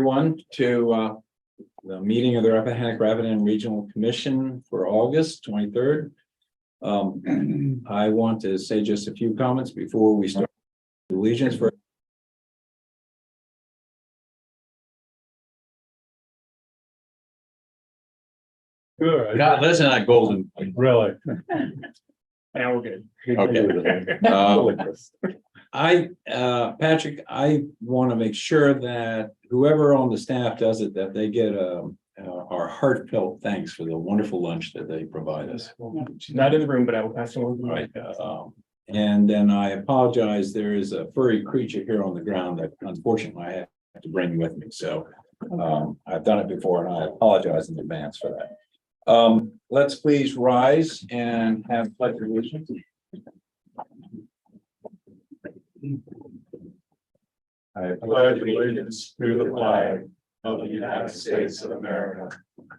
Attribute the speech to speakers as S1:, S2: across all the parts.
S1: everyone to the meeting of the Rappahannock-Rapidan Regional Commission for August 23rd. I want to say just a few comments before we start. Allegiance for
S2: Good.
S1: God, listen to that golden.
S2: Really?
S3: Now we're good.
S1: Okay. Patrick, I want to make sure that whoever on the staff does it, that they get our heartfelt thanks for the wonderful lunch that they provide us.
S3: She's not in the room, but I will pass it along.
S1: Right. And then I apologize. There is a furry creature here on the ground that unfortunately I have to bring with me. So I've done it before and I apologize in advance for that. Let's please rise and have pledge of allegiance. I
S2: Pledge allegiance to the flag of the United States of America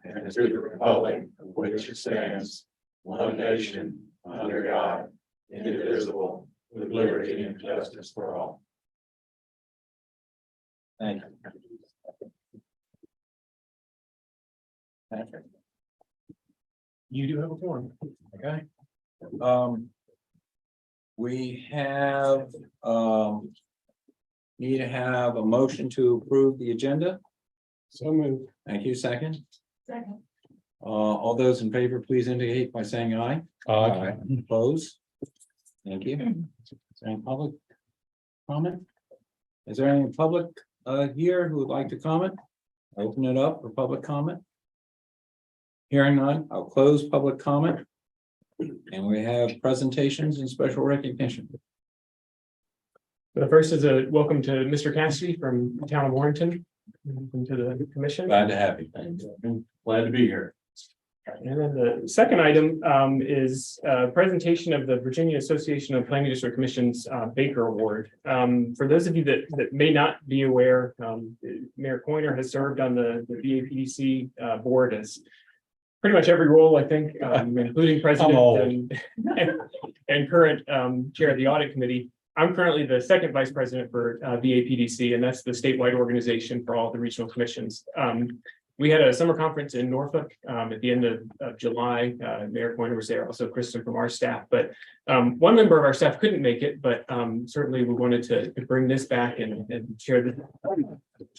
S2: and to the republic for which it stands, one nation, under God, indivisible, with liberty and justice for all.
S1: Thank you. Patrick.
S3: You do have a form.
S1: Okay. We have, need to have a motion to approve the agenda.
S3: So moved.
S1: Thank you. Second.
S4: Second.
S1: All those in favor, please indicate by saying aye. Opposed? Thank you. Is there any public comment? Is there any public here who would like to comment? Open it up for public comment. Hearing none, I'll close public comment. And we have presentations and special recognition.
S3: The first is a welcome to Mr. Cassidy from the town of Warrenton. Welcome to the commission.
S1: Glad to have you.
S2: Glad to be here.
S3: And then the second item is a presentation of the Virginia Association of Planning District Commissions Baker Award. For those of you that may not be aware, Mayor Coiner has served on the VAPDC board as pretty much every role, I think, including president and current chair of the audit committee. I'm currently the second vice president for VAPDC, and that's the statewide organization for all the regional commissions. We had a summer conference in Norfolk at the end of July. Mayor Coiner was there, also Kristen from our staff. But one member of our staff couldn't make it, but certainly we wanted to bring this back and share the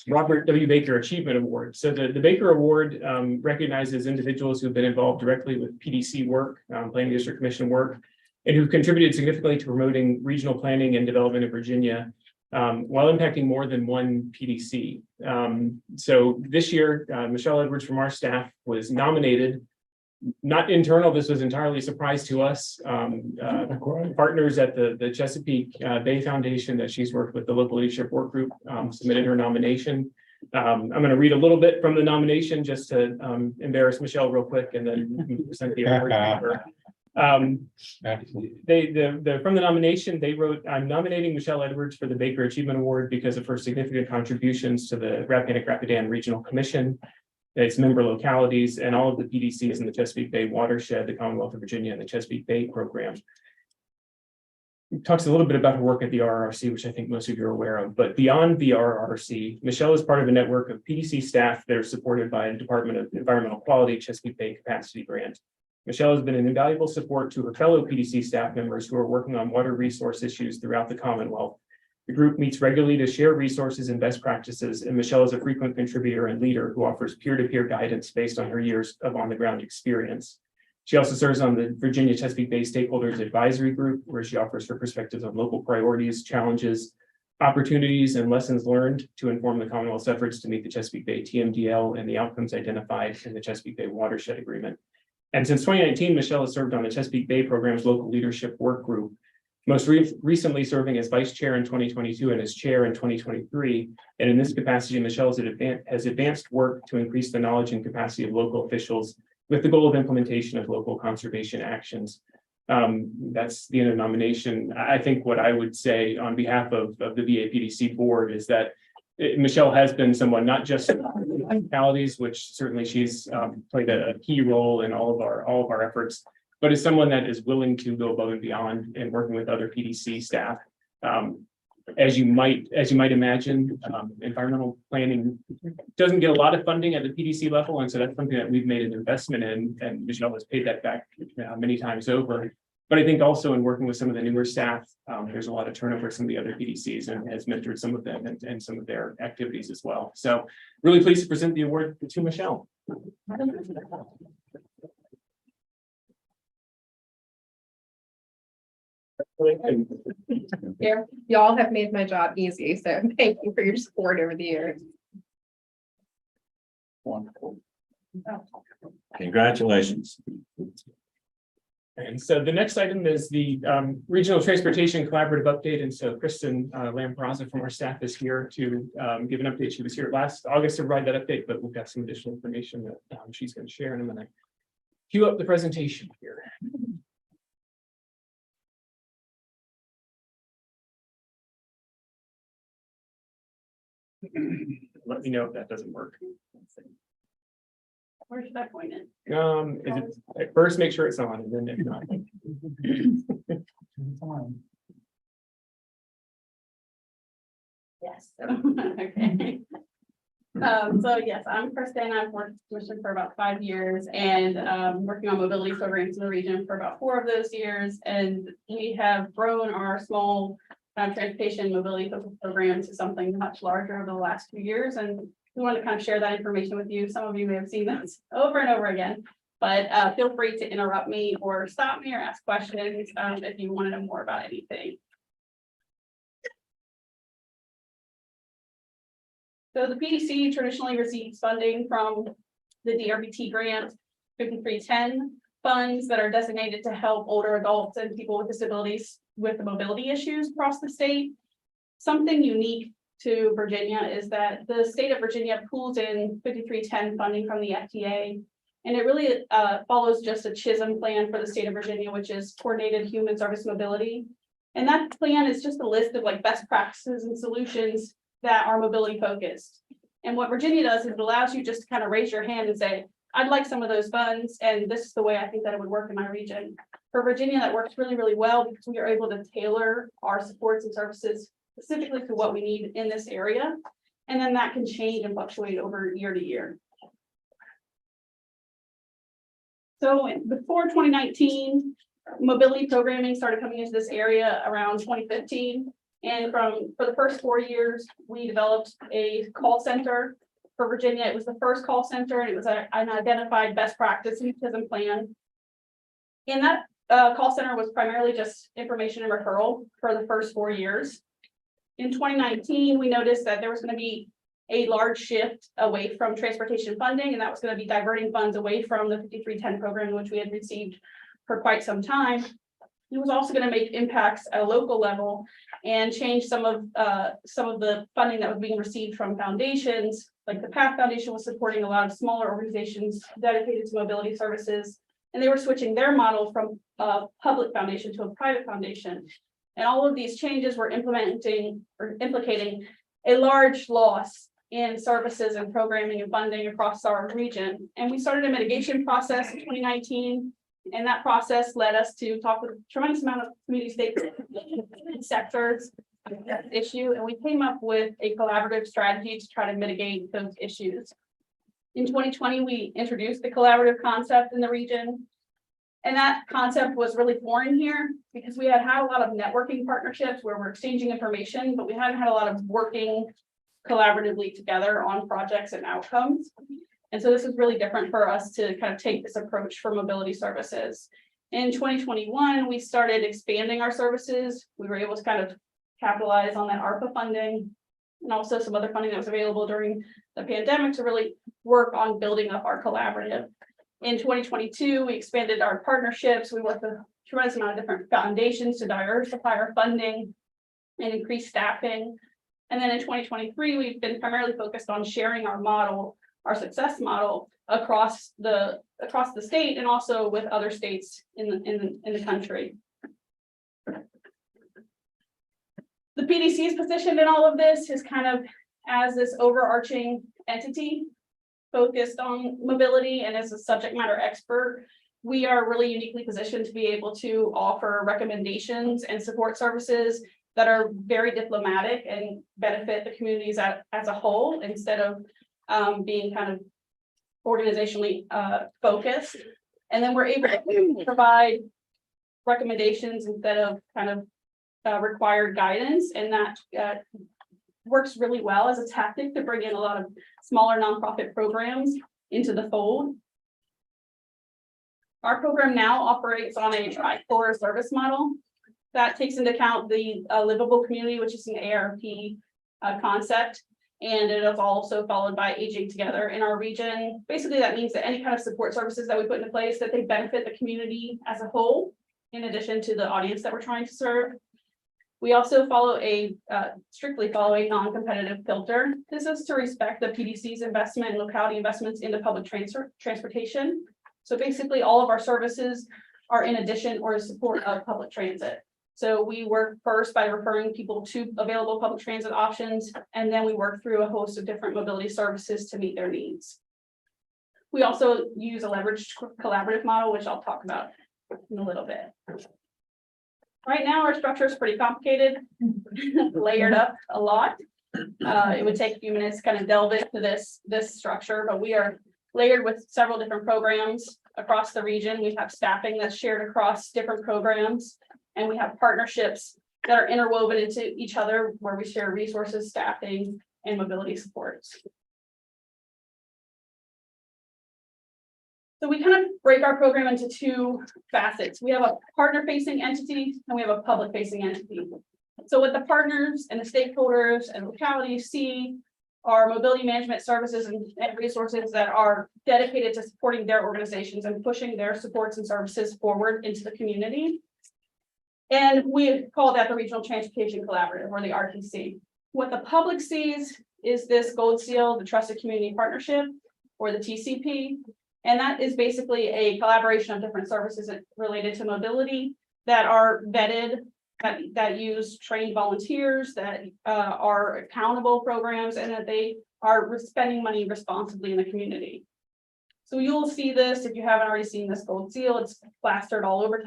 S3: Robert W. Baker Achievement Award. So the Baker Award recognizes individuals who've been involved directly with PDC work, Planning District Commission work, and who've contributed significantly to promoting regional planning and development in Virginia, while impacting more than one PDC. So this year, Michelle Edwards from our staff was nominated, not internal, this was entirely a surprise to us. Partners at the Chesapeake Bay Foundation that she's worked with, the local leadership work group, submitted her nomination. I'm going to read a little bit from the nomination just to embarrass Michelle real quick and then present the award to her. From the nomination, they wrote, "I'm nominating Michelle Edwards for the Baker Achievement Award because of her significant contributions to the Rappahannock-Rapidan Regional Commission, its member localities, and all of the PDCs in the Chesapeake Bay watershed, the Commonwealth of Virginia, and the Chesapeake Bay program." It talks a little bit about her work at the RRRC, which I think most of you are aware of. But beyond the RRRC, Michelle is part of a network of PDC staff that are supported by the Department of Environmental Quality Chesapeake Bay Capacity Grant. Michelle has been an invaluable support to her fellow PDC staff members who are working on water resource issues throughout the Commonwealth. The group meets regularly to share resources and best practices, and Michelle is a frequent contributor and leader who offers peer-to-peer guidance based on her years of on-the-ground experience. She also serves on the Virginia Chesapeake Bay Stakeholders Advisory Group, where she offers her perspectives on local priorities, challenges, opportunities, and lessons learned to inform the Commonwealth's efforts to meet the Chesapeake Bay TMDL and the outcomes identified in the Chesapeake Bay Watershed Agreement. And since 2019, Michelle has served on the Chesapeake Bay Program's local leadership work group, most recently serving as vice chair in 2022 and as chair in 2023. And in this capacity, Michelle has advanced work to increase the knowledge and capacity of local officials with the goal of implementation of local conservation actions. That's the end of the nomination. I think what I would say on behalf of the VAPDC board is that Michelle has been someone not just in localities, which certainly she's played a key role in all of our efforts, but as someone that is willing to go above and beyond and working with other PDC staff as you might imagine, environmental planning doesn't get a lot of funding at the PDC level, and so that's something that we've made an investment in, and Michelle has paid that back many times over. But I think also in working with some of the newer staff, there's a lot of turnover at some of the other PDCs, and has mentored some of them and some of their activities as well. So really pleased to present the award to Michelle.
S4: Yeah, y'all have made my job easy, so thank you for your support over the years.
S1: Wonderful. Congratulations.
S3: And so the next item is the Regional Transportation Collaborative Update. And so Kristen Lampraza from our staff is here to give an update. She was here last August to provide that update, but we've got some additional information that she's going to share. And I'm going to cue up the presentation here. Let me know if that doesn't work.
S5: Where should I point it?
S3: Is it at first make sure it's on, and then if not.
S5: Yes. Okay. So yes, I'm Kristen. I've worked with Commission for about 5 years, and working on mobility programs in the region for about 4 of those years. And we have grown our small transportation mobility program to something much larger over the last 2 years. And we want to kind of share that information with you. Some of you may have seen this over and over again, but feel free to interrupt me or stop me or ask questions if you want to know more about anything. So the PDC traditionally receives funding from the DRBT grant 5310 funds that are designated to help older adults and people with disabilities with mobility issues across the state. Something unique to Virginia is that the state of Virginia pools in 5310 funding from the FDA, and it really follows just a CHISM plan for the state of Virginia, which is Coordinated Human Service Mobility. And that plan is just a list of like best practices and solutions that are mobility focused. And what Virginia does is it allows you just to kind of raise your hand and say, I'd like some of those funds, and this is the way I think that it would work in my region. For Virginia, that works really, really well because we are able to tailor our supports and services specifically to what we need in this area. And then that can change and fluctuate over year to year. So before 2019, mobility programming started coming into this area around 2015. And for the first 4 years, we developed a call center for Virginia. It was the first call center, and it was an identified best practice and CHISM plan. And that call center was primarily just information and referral for the first 4 years. In 2019, we noticed that there was going to be a large shift away from transportation funding, and that was going to be diverting funds away from the 5310 program, which we had received for quite some time. It was also going to make impacts at a local level and change some of the funding that was being received from foundations. Like the PATH Foundation was supporting a lot of smaller organizations dedicated to mobility services, and they were switching their model from a public foundation to a private foundation. And all of these changes were implicating a large loss in services and programming and funding across our region. And we started a mitigation process in 2019. And that process led us to talk with a tremendous amount of community stakeholders, sectors, that issue. And we came up with a collaborative strategy to try to mitigate those issues. In 2020, we introduced the collaborative concept in the region. And that concept was really foreign here because we had a lot of networking partnerships where we're exchanging information, but we hadn't had a lot of working collaboratively together on projects and outcomes. And so this is really different for us to kind of take this approach for mobility services. In 2021, we started expanding our services. We were able to kind of capitalize on that ARPA funding and also some other funding that was available during the pandemic to really work on building up our collaborative. In 2022, we expanded our partnerships. We worked with a tremendous amount of different foundations to diversify our funding and increase staffing. And then in 2023, we've been primarily focused on sharing our model, our success model across the state and also with other states in the country. The PDC's position in all of this is kind of as this overarching entity focused on mobility, and as a subject matter expert, we are really uniquely positioned to be able to offer recommendations and support services that are very diplomatic and benefit the communities as a whole instead of being kind of organizationally focused. And then we're able to provide recommendations instead of kind of required guidance, and that works really well as a tactic to bring in a lot of smaller nonprofit programs into the fold. Our program now operates on a tri-core service model that takes into account the livable community, which is an ARP concept, and it is also followed by aging together in our region. Basically, that means that any kind of support services that we put into place, that they benefit the community as a whole, in addition to the audience that we're trying to serve. We also follow strictly follow a non-competitive filter. This is to respect the PDC's investment and locality investments into public transportation. So basically, all of our services are in addition or in support of public transit. So we work first by referring people to available public transit options, and then we work through a host of different mobility services to meet their needs. We also use a leveraged collaborative model, which I'll talk about in a little bit. Right now, our structure is pretty complicated, layered up a lot. It would take a few minutes to kind of delve into this structure, but we are layered with several different programs across the region. We have staffing that's shared across different programs, and we have partnerships that are interwoven into each other where we share resources, staffing, and mobility supports. So we kind of break our program into two facets. We have a partner-facing entity and we have a public-facing entity. So what the partners and the stakeholders and localities see are mobility management services and resources that are dedicated to supporting their organizations and pushing their supports and services forward into the community. And we call that the Regional Transportation Collaborative, or the RTC. What the public sees is this gold seal, the Trusted Community Partnership, or the TCP. And that is basically a collaboration of different services related to mobility that are vetted, that use trained volunteers, that are accountable programs, and that they are spending money responsibly in the community. So you'll see this, if you haven't already seen this gold seal, it's plastered all over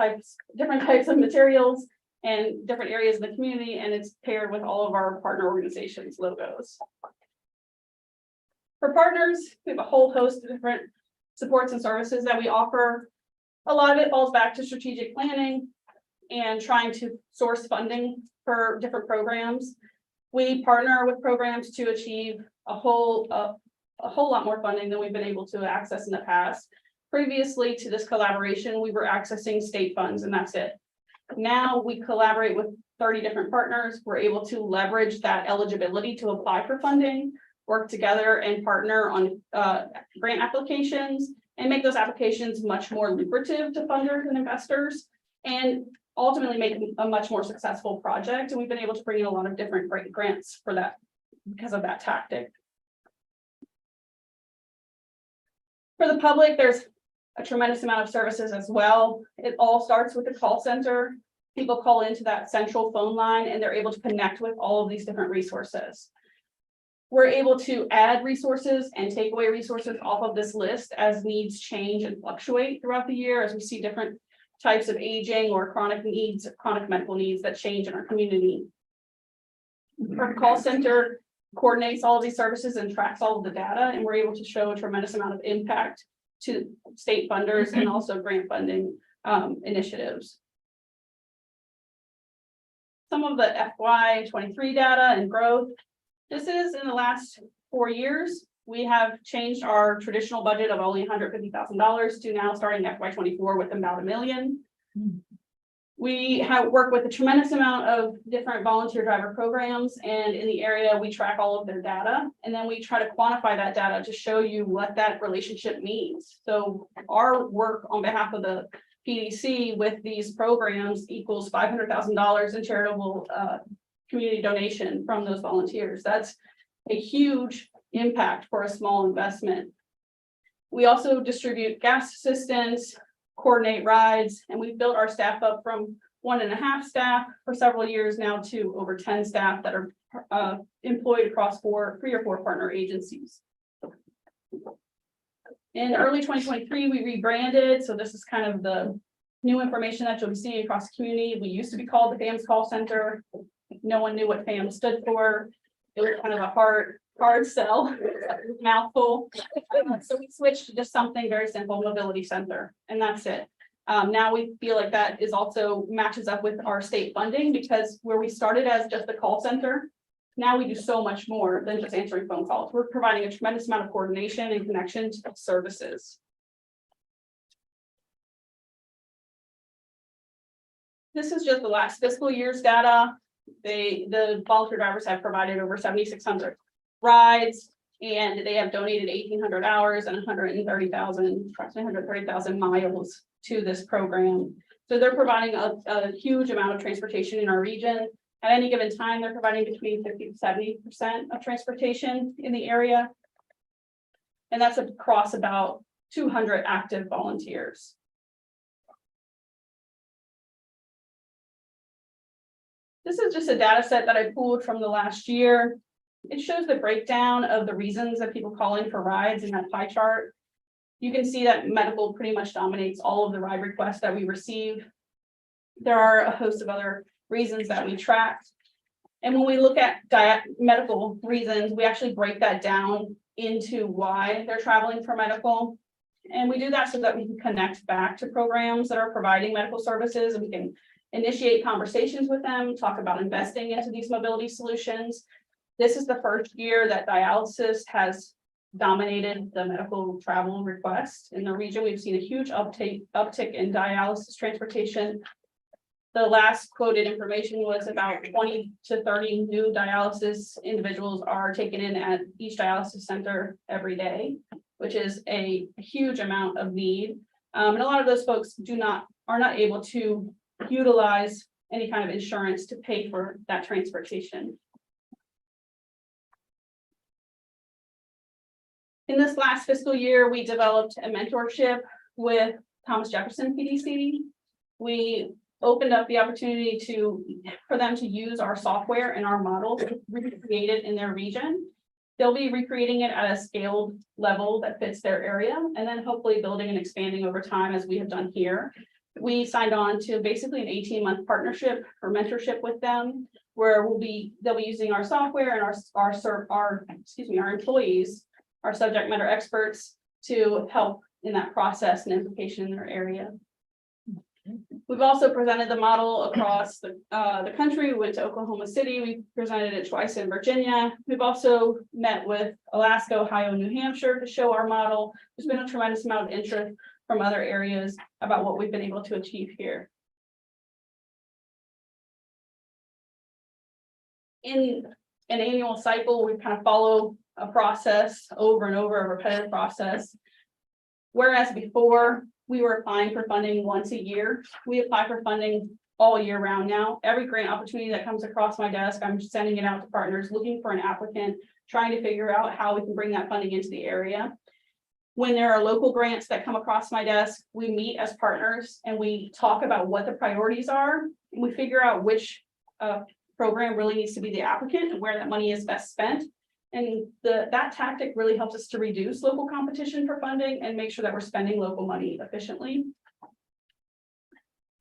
S5: different types of materials and different areas of the community, and it's paired with all of our partner organizations' logos. For partners, we have a whole host of different supports and services that we offer. A lot of it falls back to strategic planning and trying to source funding for different programs. We partner with programs to achieve a whole lot more funding than we've been able to access in the past. Previously to this collaboration, we were accessing state funds and that's it. Now we collaborate with 30 different partners. We're able to leverage that eligibility to apply for funding, work together and partner on grant applications, and make those applications much more lucrative to funders and investors, and ultimately make a much more successful project. And we've been able to bring in a lot of different great grants for that because of that tactic. For the public, there's a tremendous amount of services as well. It all starts with the call center. People call into that central phone line and they're able to connect with all of these different resources. We're able to add resources and take away resources off of this list as needs change and fluctuate throughout the year as we see different types of aging or chronic needs, chronic medical needs that change in our community. Our call center coordinates all of these services and tracks all of the data, and we're able to show a tremendous amount of impact to state funders and also grant funding initiatives. Some of the FY23 data and growth. This is in the last 4 years. We have changed our traditional budget of only $150,000 to now starting FY24 with about $1 million. We have worked with a tremendous amount of different volunteer driver programs, and in the area we track all of their data, and then we try to quantify that data to show you what that relationship means. So our work on behalf of the PDC with these programs equals $500,000 in charitable community donation from those volunteers. That's a huge impact for a small investment. We also distribute gas assistance, coordinate rides, and we've built our staff up from 1.5 staff for several years now to over 10 staff that are employed across 3 or 4 partner agencies. In early 2023, we rebranded. So this is kind of the new information that you'll be seeing across the community. We used to be called the FAMS Call Center. No one knew what FAM stood for. It was kind of a hard sell, mouthful. So we switched to just something very simple, mobility center, and that's it. Now we feel like that is also matches up with our state funding, because where we started as just a call center, now we do so much more than just answering phone calls. We're providing a tremendous amount of coordination and connection to services. This is just the last fiscal year's data. The volunteer drivers have provided over 7,600 rides, and they have donated 1,800 hours and 130,000 miles to this program. So they're providing a huge amount of transportation in our region. At any given time, they're providing between 50 to 70% of transportation in the area. And that's across about 200 active volunteers. This is just a data set that I pulled from the last year. It shows the breakdown of the reasons that people call in for rides in that pie chart. You can see that medical pretty much dominates all of the ride requests that we receive. There are a host of other reasons that we track. And when we look at medical reasons, we actually break that down into why they're traveling for medical. And we do that so that we can connect back to programs that are providing medical services, and we can initiate conversations with them, talk about investing into these mobility solutions. This is the first year that dialysis has dominated the medical travel request in the region. We've seen a huge uptick in dialysis transportation. The last quoted information was about 20 to 30 new dialysis individuals are taken in at each dialysis center every day, which is a huge amount of need. And a lot of those folks are not able to utilize any kind of insurance to pay for that transportation. In this last fiscal year, we developed a mentorship with Thomas Jefferson PDC. We opened up the opportunity for them to use our software and our model to recreate it in their region. They'll be recreating it at a scaled level that fits their area, and then hopefully building and expanding over time as we have done here. We signed on to basically an 18-month partnership or mentorship with them, where they'll be using our software and our employees, our subject matter experts, to help in that process and implication in their area. We've also presented the model across the country. We went to Oklahoma City. We presented it twice in Virginia. We've also met with Alaska, Ohio, New Hampshire to show our model. There's been a tremendous amount of interest from other areas about what we've been able to achieve here. In an annual cycle, we kind of follow a process over and over, a repetitive process. Whereas before we were applying for funding once a year, we apply for funding all year round now. Every grant opportunity that comes across my desk, I'm sending it out to partners, looking for an applicant, trying to figure out how we can bring that funding into the area. When there are local grants that come across my desk, we meet as partners and we talk about what the priorities are, and we figure out which program really needs to be the applicant and where that money is best spent. And that tactic really helps us to reduce local competition for funding and make sure that we're spending local money efficiently.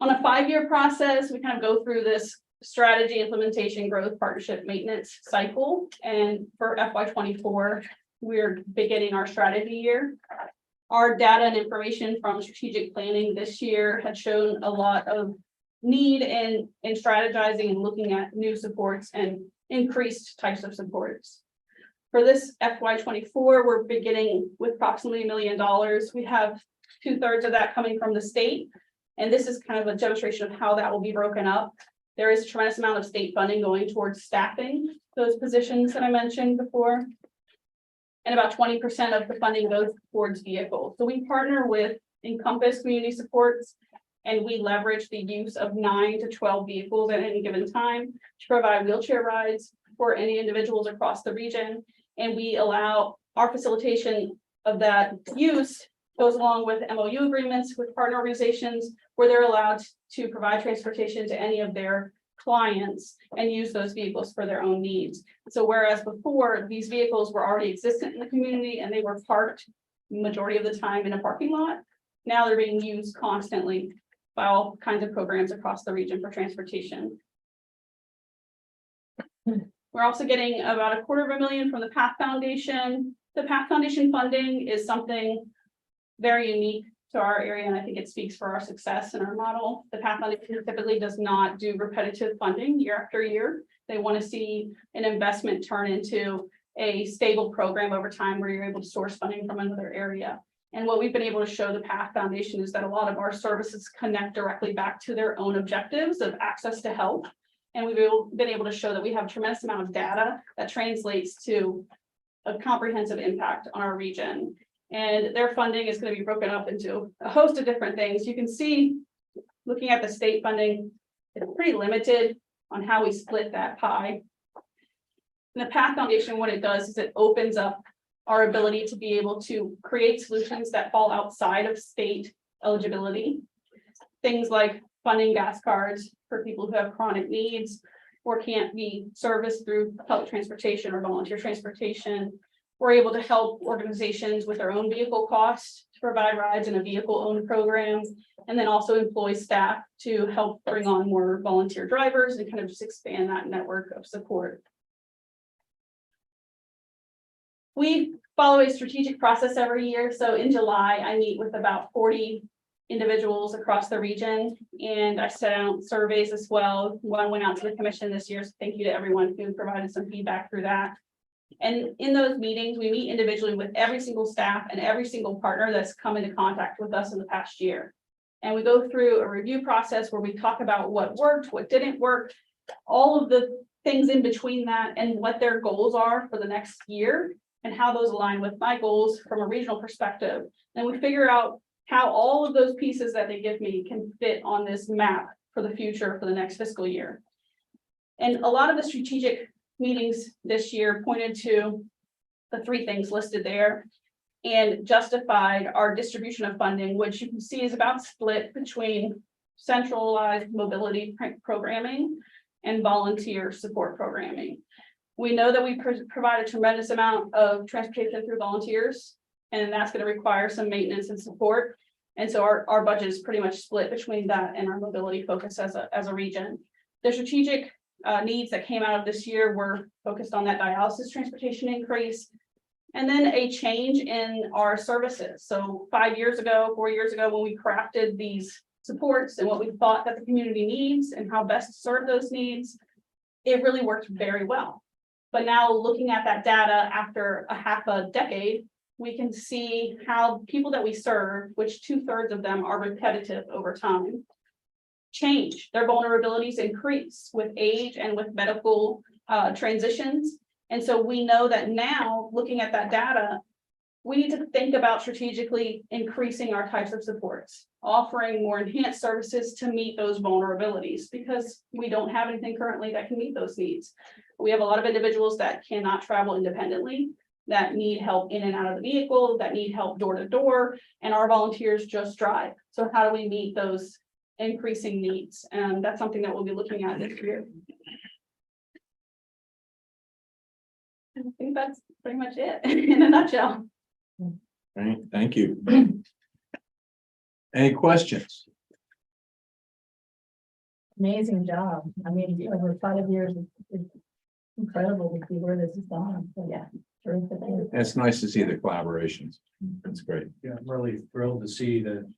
S5: On a 5-year process, we kind of go through this strategy, implementation, growth, partnership, maintenance cycle. And for FY24, we're beginning our strategy year. Our data and information from strategic planning this year had shown a lot of need in strategizing and looking at new supports and increased types of supports. For this FY24, we're beginning with approximately $1 million. We have 2/3 of that coming from the state. And this is kind of a demonstration of how that will be broken up. There is a tremendous amount of state funding going towards staffing those positions that I mentioned before. And about 20% of the funding goes towards vehicles. So we partner with Encompass Community Supports, and we leverage the use of 9 to 12 vehicles at any given time to provide wheelchair rides for any individuals across the region. And we allow our facilitation of that use goes along with MOU agreements with partner organizations where they're allowed to provide transportation to any of their clients and use those vehicles for their own needs. So whereas before these vehicles were already existent in the community and they were parked majority of the time in a parking lot, now they're being used constantly by all kinds of programs across the region for transportation. We're also getting about $250,000 from the Path Foundation. The Path Foundation funding is something very unique to our area, and I think it speaks for our success in our model. The Path Foundation typically does not do repetitive funding year after year. They want to see an investment turn into a stable program over time where you're able to source funding from another area. And what we've been able to show the Path Foundation is that a lot of our services connect directly back to their own objectives of access to health. And we've been able to show that we have a tremendous amount of data that translates to a comprehensive impact on our region. And their funding is going to be broken up into a host of different things. You can see, looking at the state funding, it's pretty limited on how we split that pie. And the Path Foundation, what it does is it opens up our ability to be able to create solutions that fall outside of state eligibility. Things like funding gas cards for people who have chronic needs or can't be serviced through public transportation or volunteer transportation. We're able to help organizations with their own vehicle costs to provide rides in a vehicle-owned program, and then also employ staff to help bring on more volunteer drivers and kind of just expand that network of support. We follow a strategic process every year. So in July, I meet with about 40 individuals across the region, and I sent out surveys as well. One went out to the commission this year, so thank you to everyone who provided some feedback through that. And in those meetings, we meet individually with every single staff and every single partner that's come into contact with us in the past year. And we go through a review process where we talk about what worked, what didn't work, all of the things in between that, and what their goals are for the next year and how those align with my goals from a regional perspective. And we figure out how all of those pieces that they give me can fit on this map for the future for the next fiscal year. And a lot of the strategic meetings this year pointed to the three things listed there and justified our distribution of funding, which you can see is about split between centralized mobility programming and volunteer support programming. We know that we provide a tremendous amount of transportation through volunteers, and that's going to require some maintenance and support. And so our budget is pretty much split between that and our mobility focus as a region. The strategic needs that came out of this year were focused on that dialysis transportation increase, and then a change in our services. So 4 years ago, when we crafted these supports and what we thought that the community needs and how best to serve those needs, it really worked very well. But now looking at that data after a half a decade, we can see how people that we serve, which 2/3 of them are repetitive over time, change. Their vulnerabilities increase with age and with medical transitions. And so we know that now, looking at that data, we need to think about strategically increasing our types of supports, offering more enhanced services to meet those vulnerabilities, because we don't have anything currently that can meet those needs. We have a lot of individuals that cannot travel independently, that need help in and out of the vehicle, that need help door to door, and our volunteers just drive. So how do we meet those increasing needs? And that's something that we'll be looking at this year. I think that's pretty much it in a nutshell.
S1: All right, thank you. Any questions?
S6: Amazing job. I mean, over 5 years, it's incredible to see where this is going. So yeah, terrific.
S1: It's nice to see the collaborations. That's great.
S7: Yeah, I'm really thrilled to see the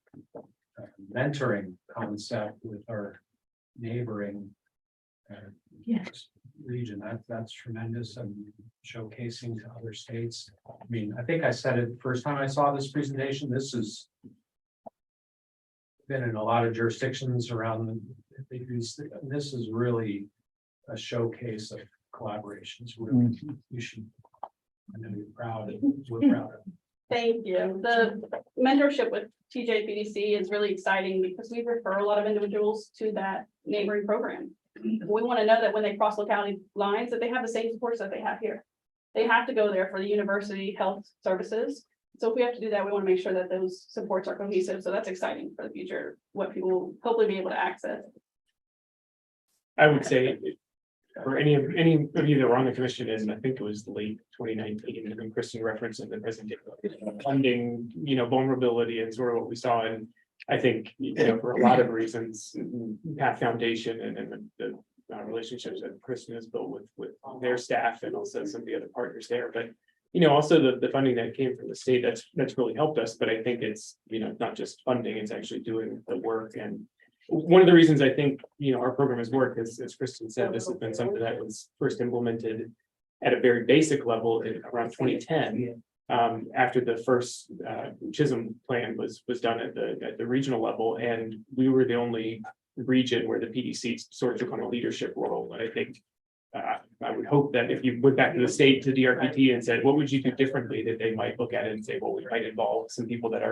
S7: mentoring concept with our neighboring
S6: Yes.
S7: region. That's tremendous, and showcasing to other states. I mean, I think I said it the first time I saw this presentation. This has been in a lot of jurisdictions around this is really a showcase of collaborations. You should, I know you're proud, we're proud of.
S5: Thank you. The mentorship with TJPDC is really exciting because we refer a lot of individuals to that neighboring program. We want to know that when they cross locality lines, that they have the same supports that they have here. They have to go there for the university health services. So if we have to do that, we want to make sure that those supports are cohesive. So that's exciting for the future, what people will hopefully be able to access.
S3: I would say for any of you that were on the commission in, I think it was late 2019, and Kristen referenced in the presentation, funding, vulnerability and sort of what we saw. And I think, for a lot of reasons, Path Foundation and the relationships that Kristen has built with their staff and also some of the other partners there. But also the funding that came from the state, that's really helped us. But I think it's not just funding; it's actually doing the work. And one of the reasons I think our program has worked, as Kristen said, this has been something that was first implemented at a very basic level in around 2010. After the first Chisholm plan was done at the regional level, and we were the only region where the PDC sort of took on a leadership role. And I think I would hope that if you went back to the state, to DRPT, and said, what would you do differently, that they might look at it and say, well, we might involve some people that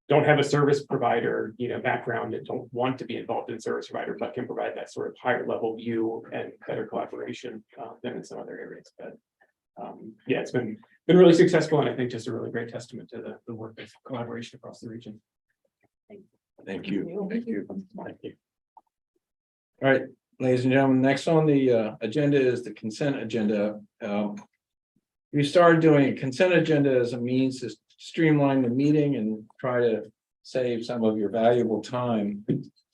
S3: don't have a service provider background, and don't want to be involved in service provider, but can provide that sort of higher level view and better collaboration than in some other areas. But yeah, it's been really successful, and I think just a really great testament to the work of collaboration across the region.
S1: Thank you. Thank you. Thank you. All right, ladies and gentlemen, next on the agenda is the consent agenda. We started doing a consent agenda as a means to streamline the meeting and try to save some of your valuable time.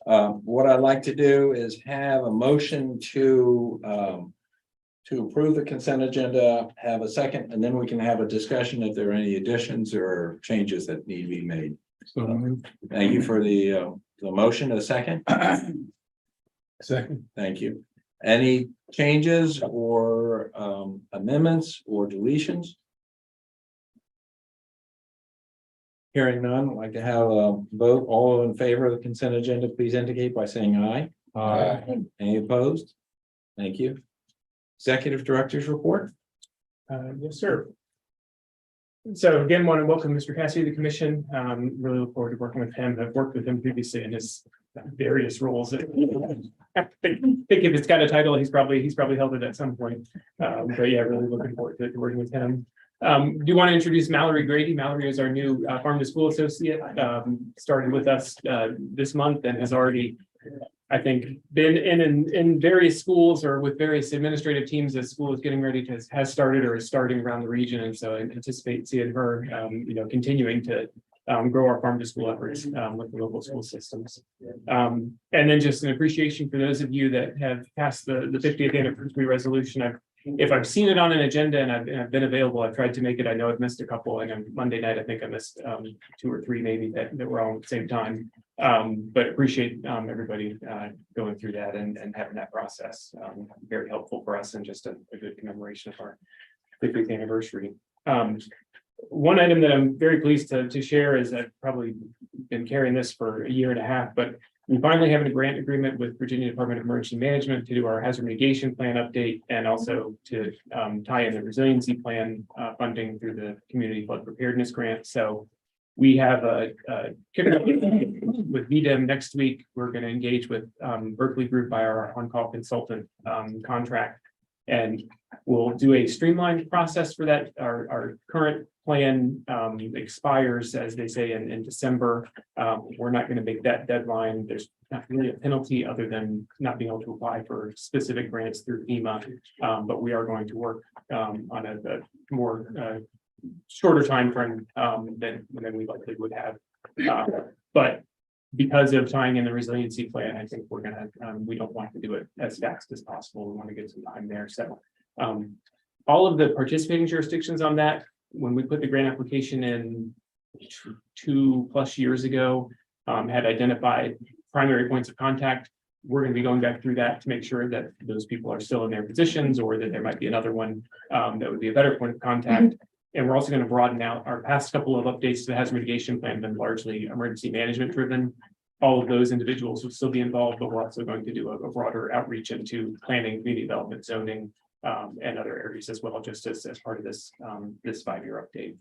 S1: What I'd like to do is have a motion to approve the consent agenda, have a second, and then we can have a discussion if there are any additions or changes that need to be made. So thank you for the motion. A second.
S7: Second.
S1: Thank you. Any changes or amendments or deletions? Hearing none, I'd like to have a vote. All in favor of the consent agenda, please indicate by saying aye.
S7: Aye.
S1: Any opposed? Thank you. Executive Director's report.
S3: Yes, sir. So again, want to welcome Mr. Cassidy to the commission. Really look forward to working with him. I've worked with him previously in his various roles. I think if it's got a title, he's probably held it at some point. But yeah, really looking forward to working with him. Do want to introduce Mallory Grady. Mallory is our new farm to school associate. Started with us this month and has already, I think, been in various schools or with various administrative teams as school is getting ready to has started or is starting around the region. And so I anticipate seeing her, continuing to grow our farm to school efforts with the local school systems. And then just an appreciation for those of you that have passed the 50th anniversary resolution. If I've seen it on an agenda and I've been available, I've tried to make it. I know I've missed a couple, and on Monday night, I think I missed 2 or 3 maybe that were all at the same time. But appreciate everybody going through that and having that process. Very helpful for us and just a good commemoration of our 50th anniversary. One item that I'm very pleased to share is I've probably been carrying this for a year and a half, but we finally have a grant agreement with Virginia Department of Emergency Management to do our hazard mitigation plan update and also to tie in the resiliency plan funding through the community flood preparedness grant. So we have a kickoff with VDEM next week. We're going to engage with Berkeley Group by our on-call consultant contract, and we'll do a streamlined process for that. Our current plan expires, as they say, in December. We're not going to make that deadline. There's not really a penalty other than not being able to apply for specific grants through FEMA, but we are going to work on a more shorter time frame than we likely would have. But because of tying in the resiliency plan, I think we're gonna we don't want to do it as fast as possible. We want to get some time there. So all of the participating jurisdictions on that, when we put the grant application in 2+ years ago, had identified primary points of contact. We're going to be going back through that to make sure that those people are still in their positions, or that there might be another one that would be a better point of contact. And we're also going to broaden out our past couple of updates to the hazard mitigation plan, been largely emergency management driven. All of those individuals will still be involved, but we're also going to do a broader outreach into planning, community development, zoning, and other areas as well, just as part of this this 5-year update.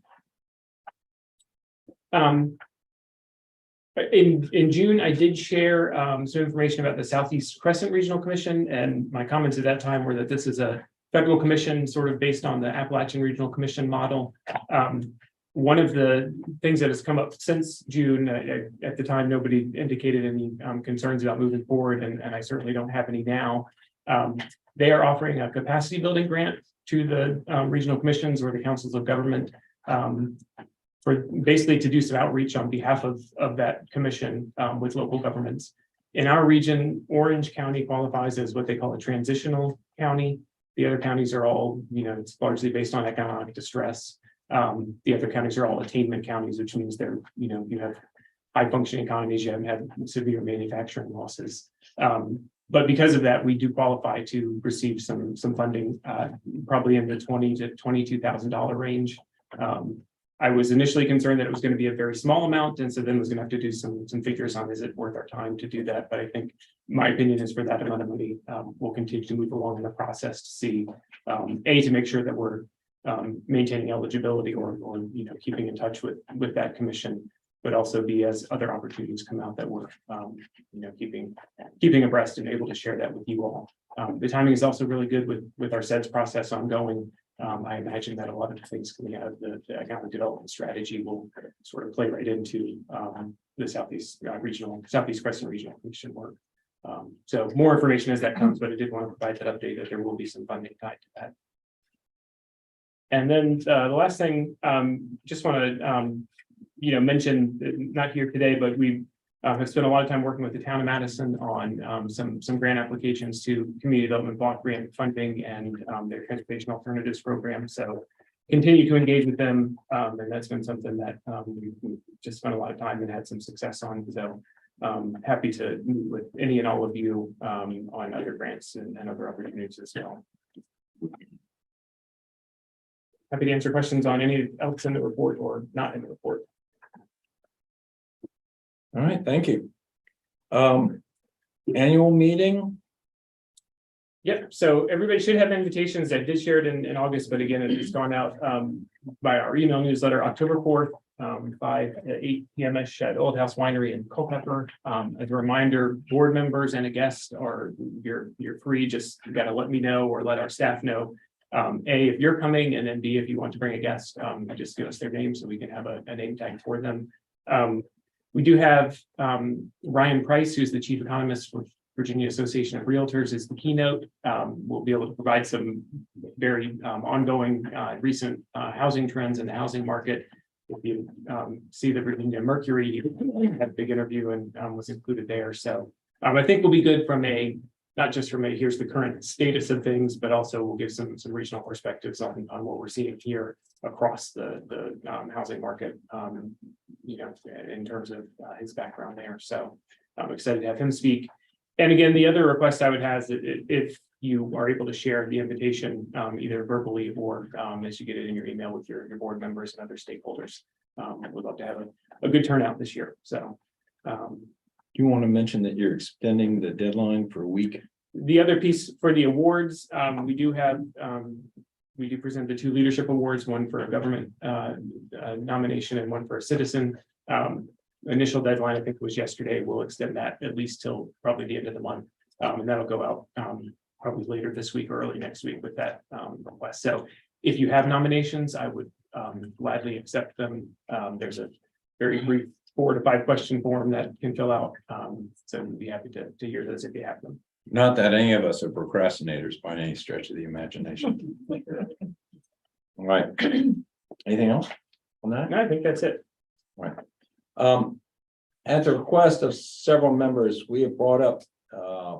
S3: In June, I did share some information about the Southeast Crescent Regional Commission, and my comments at that time were that this is a federal commission sort of based on the Appalachian Regional Commission model. One of the things that has come up since June, at the time, nobody indicated any concerns about moving forward, and I certainly don't have any now. They are offering a capacity building grant to the regional commissions or the councils of government for basically to do some outreach on behalf of that commission with local governments. In our region, Orange County qualifies as what they call a transitional county. The other counties are all, it's largely based on economic distress. The other counties are all attainment counties, which means they're, you have high functioning economies, you haven't had severe manufacturing losses. But because of that, we do qualify to receive some funding, probably in the $20,000 to $22,000 range. I was initially concerned that it was going to be a very small amount, and so then was going to have to do some figures on is it worth our time to do that. But I think my opinion is for that amount of money, we'll continue to move along in the process to see to make sure that we're maintaining eligibility or keeping in touch with that commission, but also be as other opportunities come out that we're keeping abreast and able to share that with you all. The timing is also really good with our SEDS process ongoing. I imagine that a lot of the things coming out of the economic development strategy will sort of play right into the Southeast Crescent Regional Commission work. So more information as that comes, but I did want to provide that update that there will be some funding tied to that. And then the last thing, just want to mention, not here today, but we have spent a lot of time working with the town of Madison on some grant applications to community development block grant funding and their transportation alternatives program. So continue to engage with them, and that's been something that we've just spent a lot of time and had some success on. So happy to meet with any and all of you on other grants and other opportunities as well. Happy to answer questions on any else in the report or not in the report.
S1: All right, thank you. Annual meeting.
S3: Yep, so everybody should have invitations. I did share it in August, but again, it's gone out by our email newsletter, October 4th, 8 p.m. at Old House Winery in Culpeper. As a reminder, board members and a guest you're free. Just you got to let me know or let our staff know. A, if you're coming, and then B, if you want to bring a guest, just give us their name so we can have a name tag for them. We do have Ryan Price, who's the chief economist for Virginia Association of Realtors, is the keynote. We'll be able to provide some very ongoing recent housing trends in the housing market. If you see the Virginia Mercury, had a big interview and was included there. So I think we'll be good from not just from here's the current status of things, but also we'll give some regional perspectives on what we're seeing here across the housing market, in terms of his background there. So I'm excited to have him speak. And again, the other request I would have is if you are able to share the invitation, either verbally or as you get it in your email with your board members and other stakeholders. We'd love to have a good turnout this year. So
S1: Do you want to mention that you're extending the deadline for a week?
S3: The other piece for the awards, we do present the 2 leadership awards, one for a government nomination and one for a citizen. Initial deadline, I think, was yesterday. We'll extend that at least till probably the end of the month. And that'll go out probably later this week or early next week with that request. So if you have nominations, I would gladly accept them. There's a very brief 4 to 5 question form that can fill out. So we'd be happy to hear those if you have them.
S1: Not that any of us are procrastinators by any stretch of the imagination. All right. Anything else on that?
S3: No, I think that's it.
S1: Right. At the request of several members, we have brought up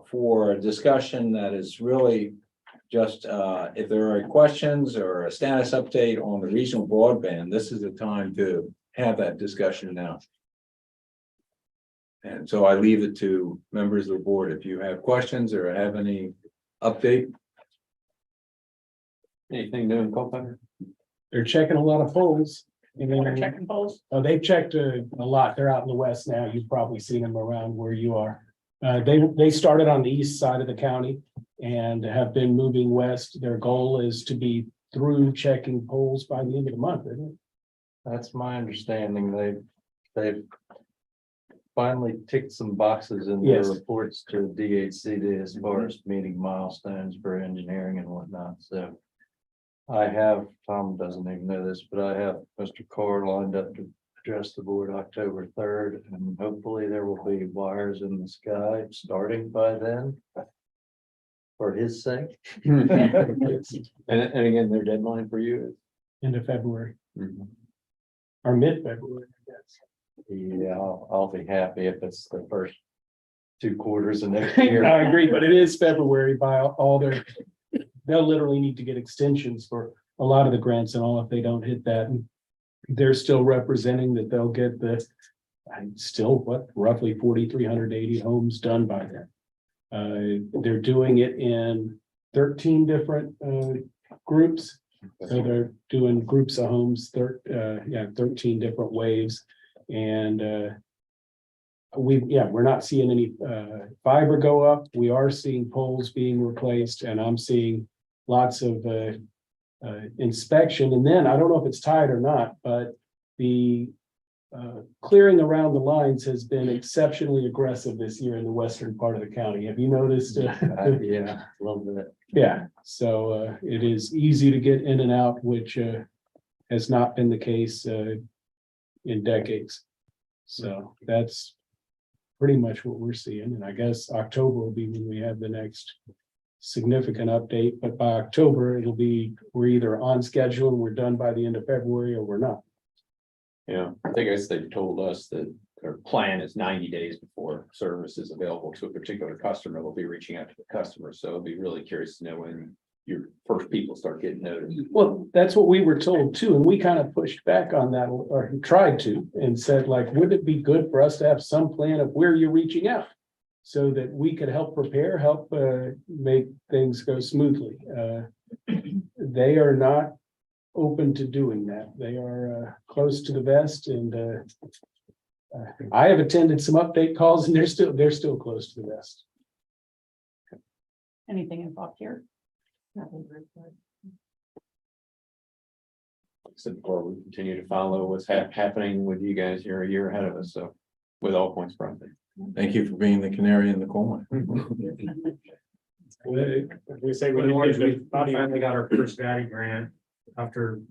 S1: for a discussion that is really just if there are questions or a status update on the regional broadband, this is the time to have that discussion now. And so I leave it to members of the board if you have questions or have any update. Anything new in Culpeper?
S8: They're checking a lot of polls.
S5: They're checking polls.
S8: Oh, they've checked a lot. They're out in the west now. You've probably seen them around where you are. They started on the east side of the county and have been moving west. Their goal is to be through checking polls by the end of the month, isn't it?
S9: That's my understanding. They've finally ticked some boxes in their
S8: Yes.
S9: reports to DHCD as far as meeting milestones for engineering and whatnot. So Tom doesn't even know this, but I have Mr. Carr lined up to address the board October 3rd, and hopefully there will be wires in the sky starting by then. For his sake.
S1: And again, their deadline for you is?
S8: End of February or mid-February, I guess.
S9: Yeah, I'll be happy if it's the first 2 quarters of next year.
S8: I agree, but it is February by all their, they'll literally need to get extensions for a lot of the grants and all if they don't hit that. And they're still representing that they'll get the, still what, roughly 4,380 homes done by then. They're doing it in 13 different groups. So they're doing groups of homes, 13 different waves. And we're not seeing any fiber go up. We are seeing poles being replaced, and I'm seeing lots of inspection. And then I don't know if it's tied or not, but the clearing around the lines has been exceptionally aggressive this year in the western part of the county. Have you noticed?
S9: Yeah, a little bit.
S8: Yeah, so it is easy to get in and out, which has not been the case in decades. So that's pretty much what we're seeing. And I guess October will be when we have the next significant update. But by October, it'll be, we're either on schedule and we're done by the end of February or we're not.
S10: Yeah, I think as they told us that their plan is 90 days before service is available to a particular customer, they'll be reaching out to the customer. So I'll be really curious to know when your first people start getting noticed.
S8: Well, that's what we were told too, and we kind of pushed back on that or tried to and said, like, wouldn't it be good for us to have some plan of where you're reaching out? So that we could help prepare, help make things go smoothly. They are not open to doing that. They are close to the vest, and I have attended some update calls, and they're still close to the vest.
S5: Anything in thought here?
S10: Except for we continue to follow what's happening with you guys. You're a year ahead of us, so with All Points Project.
S1: Thank you for being the canary in the coal mine.
S3: We say
S7: We finally got our first Valley grant after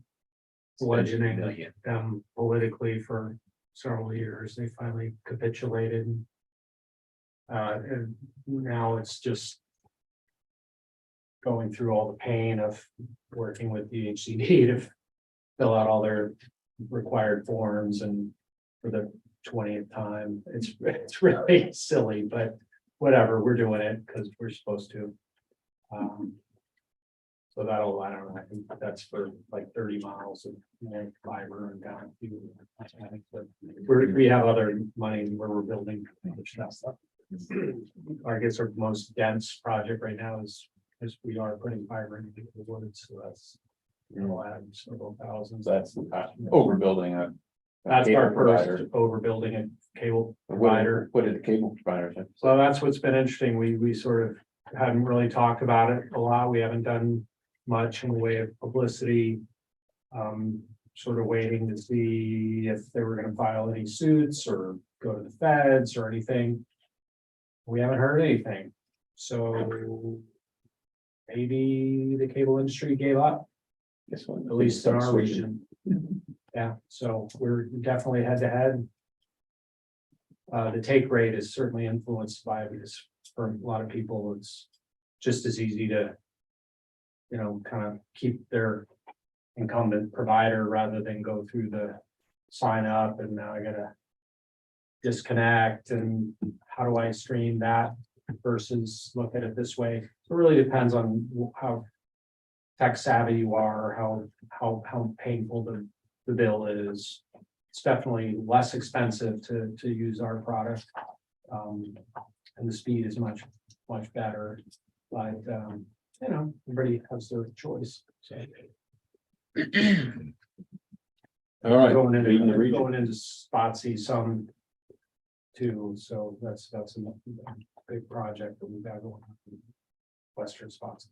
S7: bludgeoning them politically for several years. They finally capitulated. And now it's just going through all the pain of working with the HCD to fill out all their required forms, and for the 20th time, it's really silly, but whatever, we're doing it because we're supposed to. So that'll, I don't know, I think that's for like 30 miles of fiber and down. We have other money where we're building that stuff. I guess our most dense project right now is we are putting fiber into the woods, so that's, add several thousands.
S10: That's overbuilding.
S3: That's
S10: cable
S3: our first
S10: provider.
S3: overbuilding a cable provider.
S10: What did the cable provider say?
S3: So that's what's been interesting. We sort of hadn't really talked about it a lot. We haven't done much in the way of publicity. Sort of waiting to see if they were gonna file any suits or go to the feds or anything. We haven't heard anything. So maybe the cable industry gave up,
S10: Guess what?
S3: at least in our region. Yeah, so we're definitely head to head. The take rate is certainly influenced by, because for a lot of people, it's just as easy to, kind of keep their incumbent provider rather than go through the sign up and now I gotta disconnect, and how do I stream that versus look at it this way. It really depends on how tech savvy you are, how painful the bill is. It's definitely less expensive to use our product. And the speed is much better, but everybody has their choice. So
S1: All right.
S3: going into Spotsy some too, so that's a big project that we've got going on. Western Spotsy.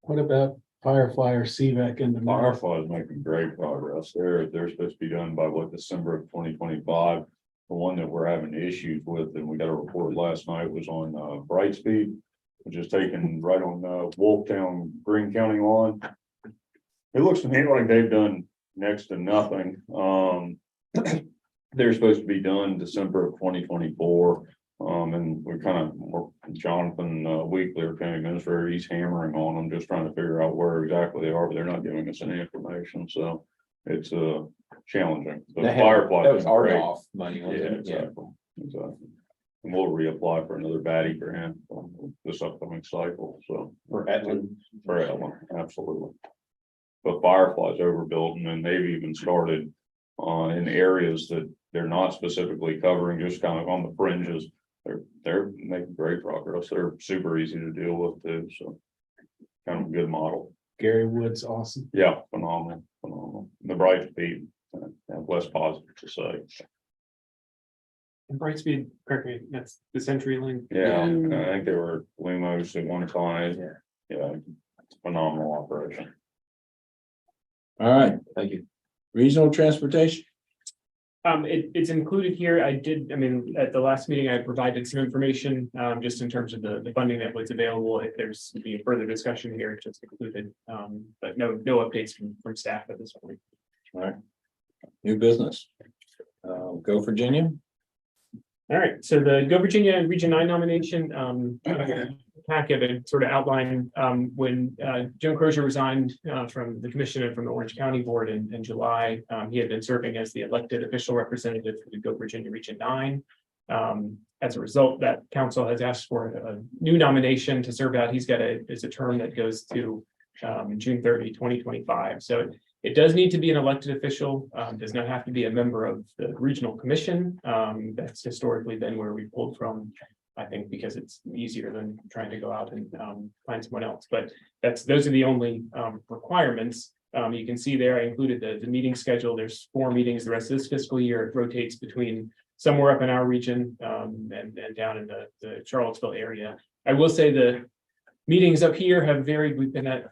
S8: What about Firefly or CVAC in the
S2: Firefly is making great progress. They're supposed to be done by December of 2025. The one that we're having issues with, and we got a report last night, was on Brightspeed, which is taken right on Wolftown, Greene County line. It looks to me like they've done next to nothing. They're supposed to be done December of 2024. And we're Jonathan Weekly, our county administrator, he's hammering on them, just trying to figure out where exactly they are, but they're not giving us any information, so it's challenging. But Firefly.
S10: That was RDOF money.
S2: Yeah,
S10: Wasn't it?
S2: exactly. Exactly. And we'll reapply for another baddie grant this upcoming cycle, so.
S10: For Etland.
S2: For Etland, absolutely. But Firefly's overbuilt, and then they've even started in areas that they're not specifically covering, just kind of on the fringes. They're making great progress. They're super easy to deal with too, so. Kind of a good model.
S8: Gary Wood's awesome.
S2: Yeah, phenomenal, phenomenal. The Brightspeed, have less positive to say.
S3: And Brightspeed, correct me, that's the CenturyLink.
S2: Yeah, and I think they were Lumos at one time. Yeah, phenomenal operation.
S1: All right,
S10: Thank you.
S1: regional transportation.
S3: It's included here. I mean, at the last meeting, I provided some information, just in terms of the funding that was available. If there's any further discussion here, it's just included. But no updates from staff at this point.
S1: All right. New business. Go Virginia.
S3: All right, so the Go Virginia Region 9 nomination, packet and sort of outline, when Jim Crozier resigned from the commission and from the Orange County Board in July, he had been serving as the elected official representative for the Go Virginia Region 9. As a result, that council has asked for a new nomination to serve out. He's got a term that goes to June 30, 2025. So it does need to be an elected official, does not have to be a member of the regional commission. That's historically been where we pulled from, I think, because it's easier than trying to go out and find someone else. But those are the only requirements. You can see there, I included the meeting schedule. There's 4 meetings the rest of this fiscal year. It rotates between somewhere up in our region and down in the Charlottesville area. I will say the meetings up here have varied. We've been at,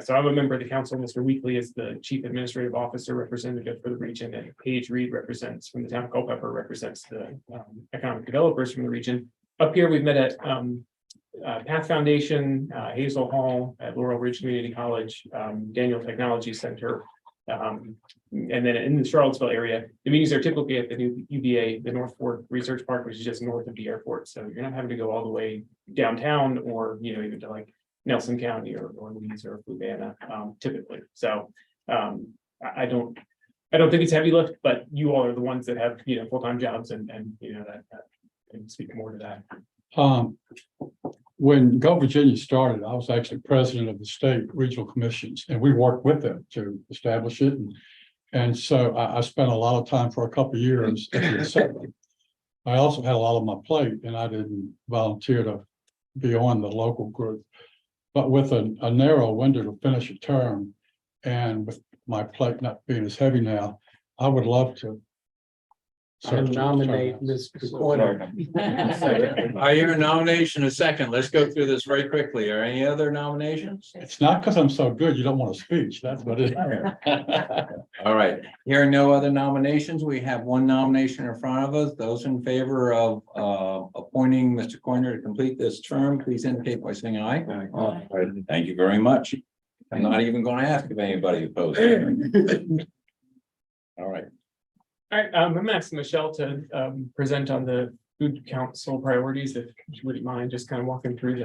S3: so I'm a member of the council. Mr. Weekly is the chief administrative officer representative for the region, and Paige Reed represents from the town of Culpeper, represents the economic developers from the region. Up here, we've met at Path Foundation, Hazel Hall, at Laurel Ridge Community College, Daniel Technology Center. And then in the Charlottesville area, the meetings are typically at the new UVA, the North Fork Research Park, which is just north of the airport. So you're not having to go all the way downtown or, even to like Nelson County or Louise or Fluvanna, typically. So I don't think it's heavy lift, but you all are the ones that have, full-time jobs and that can speak more to that.
S11: When Go Virginia started, I was actually president of the state regional commissions, and we worked with them to establish it. And so I spent a lot of time for a couple of years at the assembly. I also had a lot on my plate, and I didn't volunteer to be on the local group. But with a narrow window to finish a term, and with my plate not being as heavy now, I would love to
S8: I nominate Mr. Corner.
S1: I hear a nomination, a second. Let's go through this very quickly. Are any other nominations?
S11: It's not because I'm so good, you don't want a speech. That's what it is.
S1: All right, hearing no other nominations, we have one nomination in front of us. Those in favor of appointing Mr. Coiner to complete this term, please indicate by saying aye.
S10: Aye.
S1: Thank you very much. I'm not even going to ask if anybody opposes. All right.
S3: All right, I'm asking Michelle to present on the food council priorities, if you wouldn't mind, just kind of walking through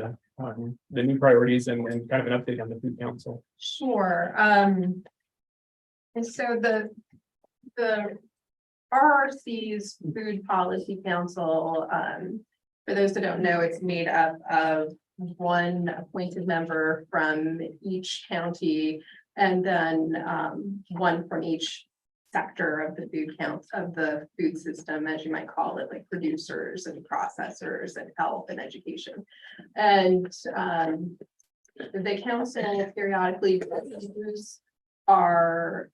S3: the new priorities and kind of an update on the food council.
S4: Sure. And so the RRC's Food Policy Council, for those that don't know, it's made up of one appointed member from each county and then one from each sector of the food count of the food system, as you might call it, like producers and processors and health and education. And the council periodically reviews our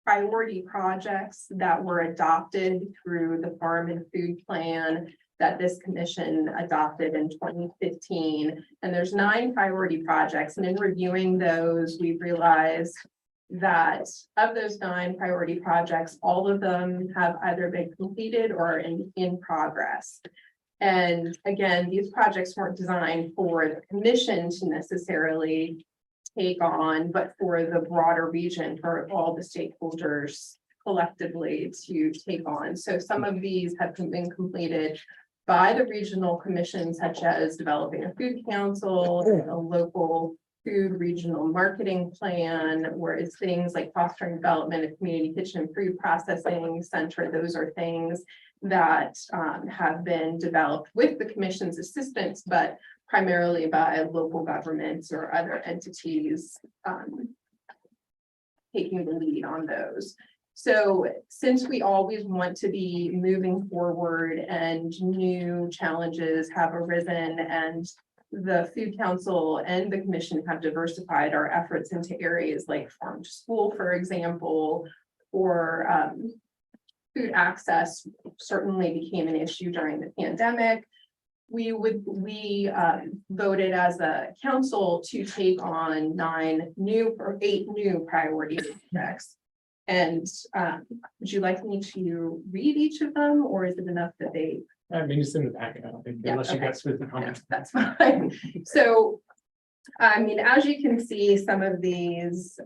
S4: priority projects that were adopted through the Farm and Food Plan that this commission adopted in 2015. And there's 9 priority projects. And in reviewing those, we realized that of those 9 priority projects, all of them have either been completed or in progress. And again, these projects weren't designed for the commission to necessarily take on, but for the broader region, for all the stakeholders collectively to take on. So some of these have been completed by the regional commission, such as developing a food council, a local food regional marketing plan, where it's things like fostering development of community kitchen and food processing center. Those are things that have been developed with the commission's assistance, but primarily by local governments or other entities taking the lead on those. So since we always want to be moving forward and new challenges have arisen, and the Food Council and the Commission have diversified our efforts into areas like farm to school, for example, or food access certainly became an issue during the pandemic. We voted as a council to take on 8 new priority projects. And would you like me to read each of them, or is it enough that they?
S3: I mean, it's in the packet, I don't think,
S4: Yeah,
S3: unless you
S4: okay.
S3: got specific
S4: Yeah,
S3: comments.
S4: that's fine. So, I mean, as you can see, some of these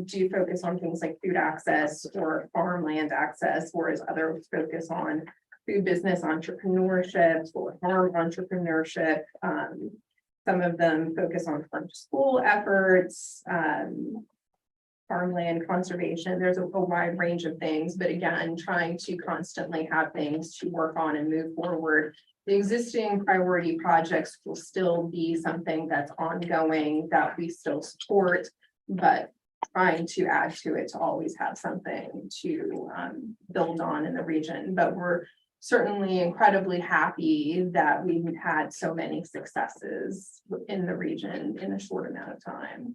S4: do focus on things like food access or farmland access, whereas others focus on food business entrepreneurship or farm entrepreneurship. Some of them focus on farm to school efforts, farmland conservation. There's a wide range of things, but again, trying to constantly have things to work on and move forward. The existing priority projects will still be something that's ongoing that we still support, but trying to add to it to always have something to build on in the region. But we're certainly incredibly happy that we've had so many successes in the region in a short amount of time.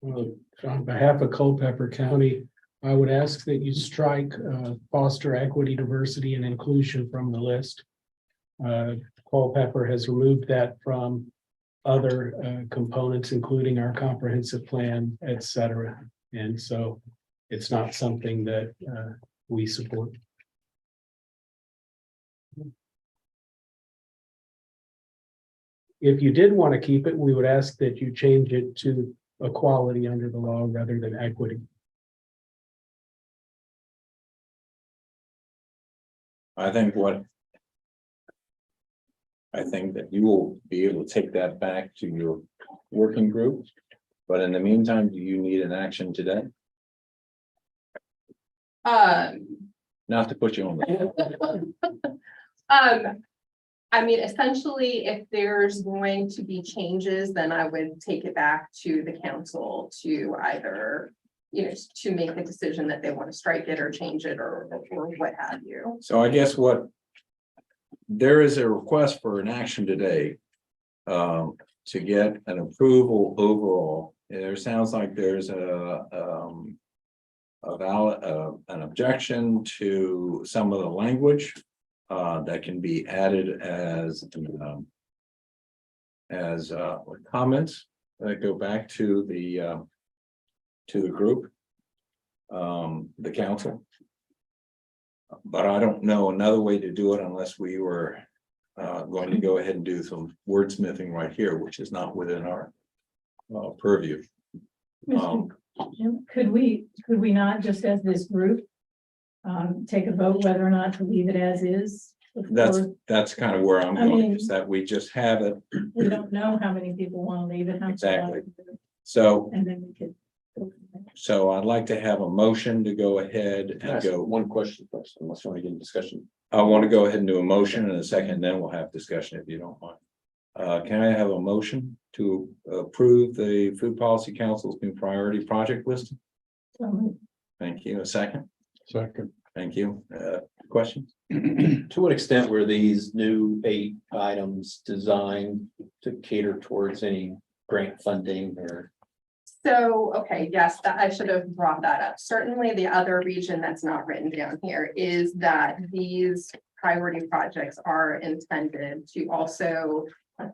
S8: Well, on behalf of Culpeper County, I would ask that you strike foster equity, diversity, and inclusion from the list. Culpeper has removed that from other components, including our comprehensive plan, et cetera. And so it's not something that we support. If you did want to keep it, we would ask that you change it to equality under the law rather than equity.
S1: I think that you will be able to take that back to your working group. But in the meantime, do you need an action today? Not to put you on the.
S4: I mean, essentially, if there's going to be changes, then I would take it back to the council to either, to make a decision that they want to strike it or change it or what have you.
S1: So I guess there is a request for an action today to get an approval overall. There sounds like there's an objection to some of the language that can be added as comments that go back to the group, the council. But I don't know another way to do it unless we were going to go ahead and do some wordsmithing right here, which is not within our purview.
S6: Could we not just as this group take a vote whether or not to leave it as is?
S1: That's kind of where I'm going, is that we just have it.
S6: We don't know how many people want to leave it.
S1: Exactly. So,
S6: And then we could.
S1: so I'd like to have a motion to go ahead
S10: Can I
S1: and
S10: ask
S1: go.
S10: one question first, unless you want to get in discussion?
S1: I want to go ahead and do a motion in a second, then we'll have discussion if you don't mind. Can I have a motion to approve the Food Policy Council's new priority project list? Thank you. A second.
S11: Second.
S1: Thank you. Questions?
S10: To what extent were these new 8 items designed to cater towards any grant funding or?
S4: So, okay, yes, that I should have brought that up. Certainly the other region that's not written down here is that these priority projects are intended to also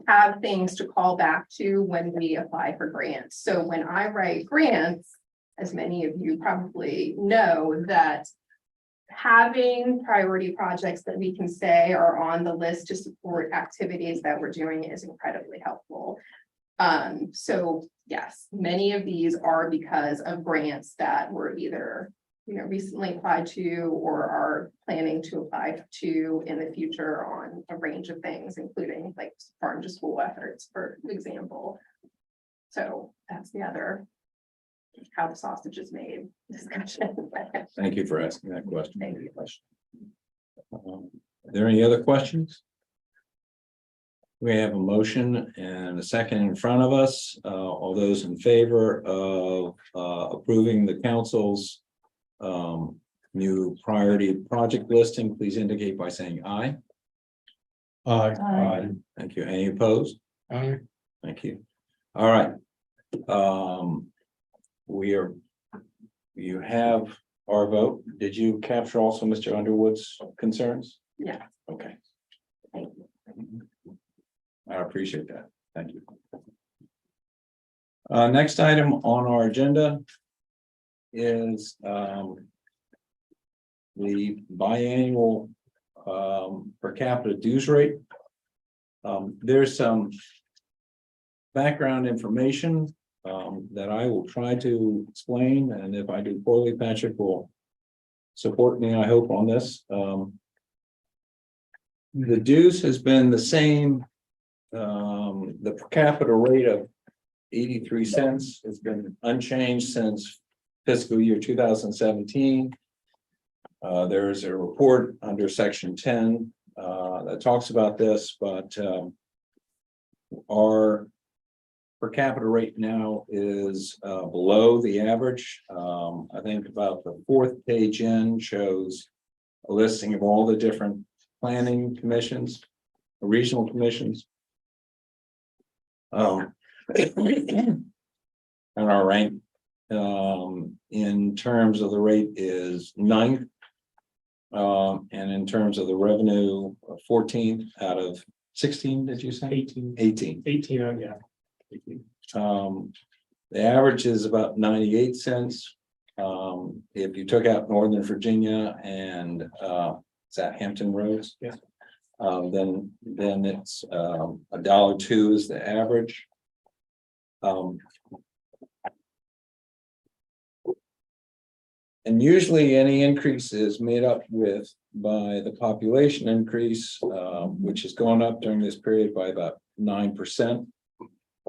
S4: have things to call back to when we apply for grants. So when I write grants, as many of you probably know, that having priority projects that we can say are on the list to support activities that we're doing is incredibly helpful. So yes, many of these are because of grants that were either recently applied to or are planning to apply to in the future on a range of things, including like farm to school efforts, for example. So that's the other, how the sausage is made discussion.
S1: Thank you for asking that question.
S4: Thank you.
S1: Are there any other questions? We have a motion and a second in front of us. All those in favor of approving the council's new priority project listing, please indicate by saying aye.
S6: Aye.
S1: Thank you. Any opposed?
S8: Aye.
S1: Thank you. All right. You have our vote. Did you capture also Mr. Underwood's concerns?
S4: Yeah.
S1: Okay.
S4: Thank you.
S1: I appreciate that. Thank you. Next item on our agenda is the biannual per capita dues rate. There's some background information that I will try to explain, and if I do poorly, Patrick will support me, I hope, on this. The dues has been the same. The per capita rate of 83 cents has been unchanged since fiscal year 2017. There's a report under section 10 that talks about this, but our per capita rate now is below the average. I think about the fourth page in shows a listing of all the different planning commissions, regional commissions. And our rank in terms of the rate is 9th. And in terms of the revenue, 14th out of 16, did you say?
S3: 18.
S1: 18.
S3: 18, oh, yeah. 18.
S1: The average is about 98 cents. If you took out Northern Virginia and is that Hampton Roads?
S3: Yes.
S1: Then it's $1.02 is the average. And usually any increase is made up with by the population increase, which has gone up during this period by about 9%.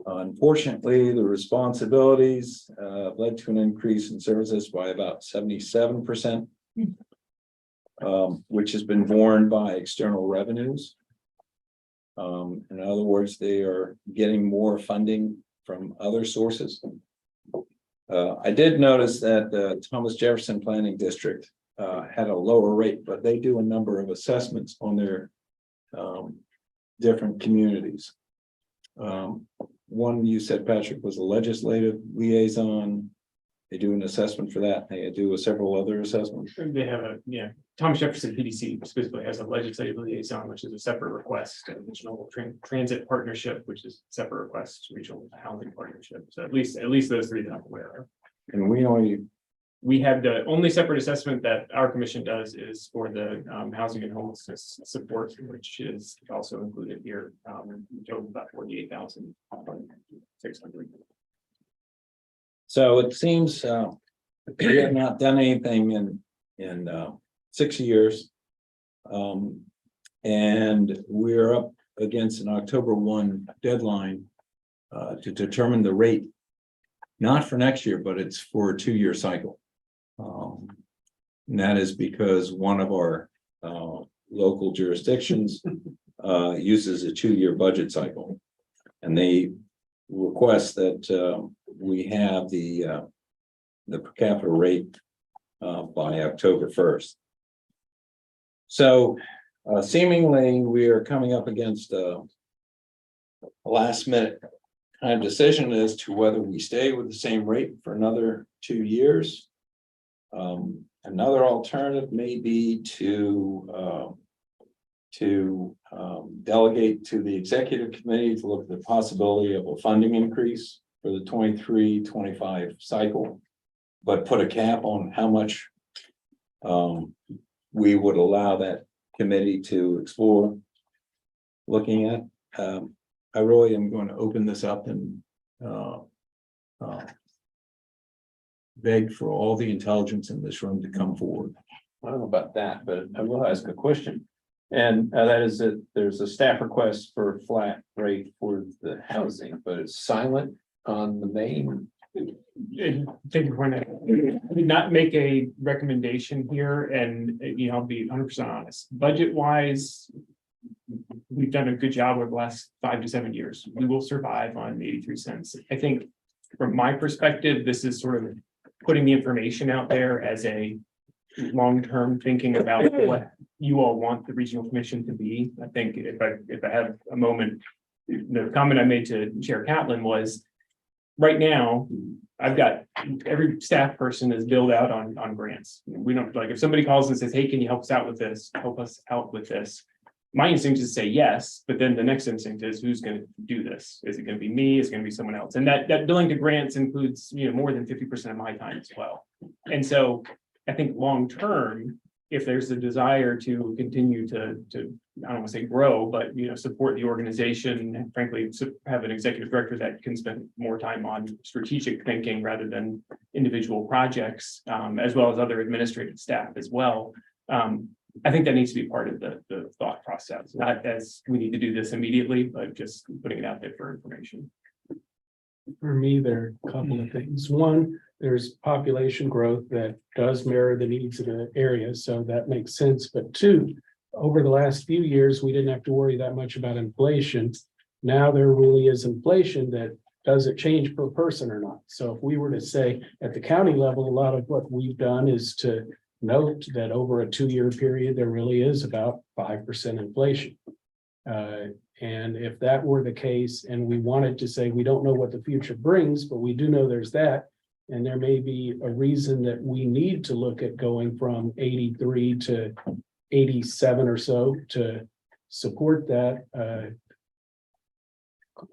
S1: Unfortunately, the responsibilities led to an increase in services by about 77%, which has been borne by external revenues. In other words, they are getting more funding from other sources. I did notice that the Thomas Jefferson Planning District had a lower rate, but they do a number of assessments on their different communities. One you said, Patrick, was a legislative liaison. They do an assessment for that. They do several other assessments.
S3: They have a, yeah, Thomas Jefferson PDC specifically has a legislative liaison, which is a separate request, a regional transit partnership, which is a separate request, regional housing partnership. So at least those three that I'm aware of.
S1: And
S3: we have the only separate assessment that our commission does is for the housing and homelessness support, which is also included here. Total about 48,600.
S1: so it seems we have not done anything in 6 years. And we're up against an October 1 deadline to determine the rate, not for next year, but it's for a 2-year cycle. And that is because one of our local jurisdictions uses a 2-year budget cycle. And they request that we have the per capita rate by October 1st. So seemingly we are coming up against a last minute kind of decision as to whether we stay with the same rate for another 2 years. Another alternative may be to delegate to the executive committee to look at the possibility of a funding increase for the 23-25 cycle, but put a cap on how much we would allow that committee to explore looking at. I really am going to open this up and beg for all the intelligence in this room to come forward.
S10: I don't know about that, but I will ask a question. And that is that there's a staff request for a flat rate for the housing, but it's silent on the main?
S3: Thank you for pointing out. I did not make a recommendation here and, I'll be 100% honest. Budget wise, we've done a good job over the last 5 to 7 years. We will survive on 83 cents. I think from my perspective, this is sort of putting the information out there as a long-term thinking about what you all want the regional commission to be. I think if I have a moment, the comment I made to Chair Catlin was, right now, I've got every staff person is billed out on grants. We don't, like, if somebody calls and says, hey, can you help us out with this? Help us out with this. My instinct is to say yes, but then the next instinct is, who's going to do this? Is it going to be me? Is it going to be someone else? And that billing to grants includes, more than 50% of my time as well. And so I think long-term, if there's a desire to continue to, I don't want to say grow, but, support the organization, and frankly, have an executive director that can spend more time on strategic thinking rather than individual projects, as well as other administrative staff as well. I think that needs to be part of the thought process, not as we need to do this immediately, but just putting it out there for information.
S8: For me, there are a couple of things. One, there's population growth that does mirror the needs of the area, so that makes sense. But two, over the last few years, we didn't have to worry that much about inflation. Now there really is inflation that does it change per person or not? So if we were to say at the county level, a lot of what we've done is to note that over a 2-year period, there really is about 5% inflation. And if that were the case, and we wanted to say, we don't know what the future brings, but we do know there's that, and there may be a reason that we need to look at going from 83 to 87 or so to support that.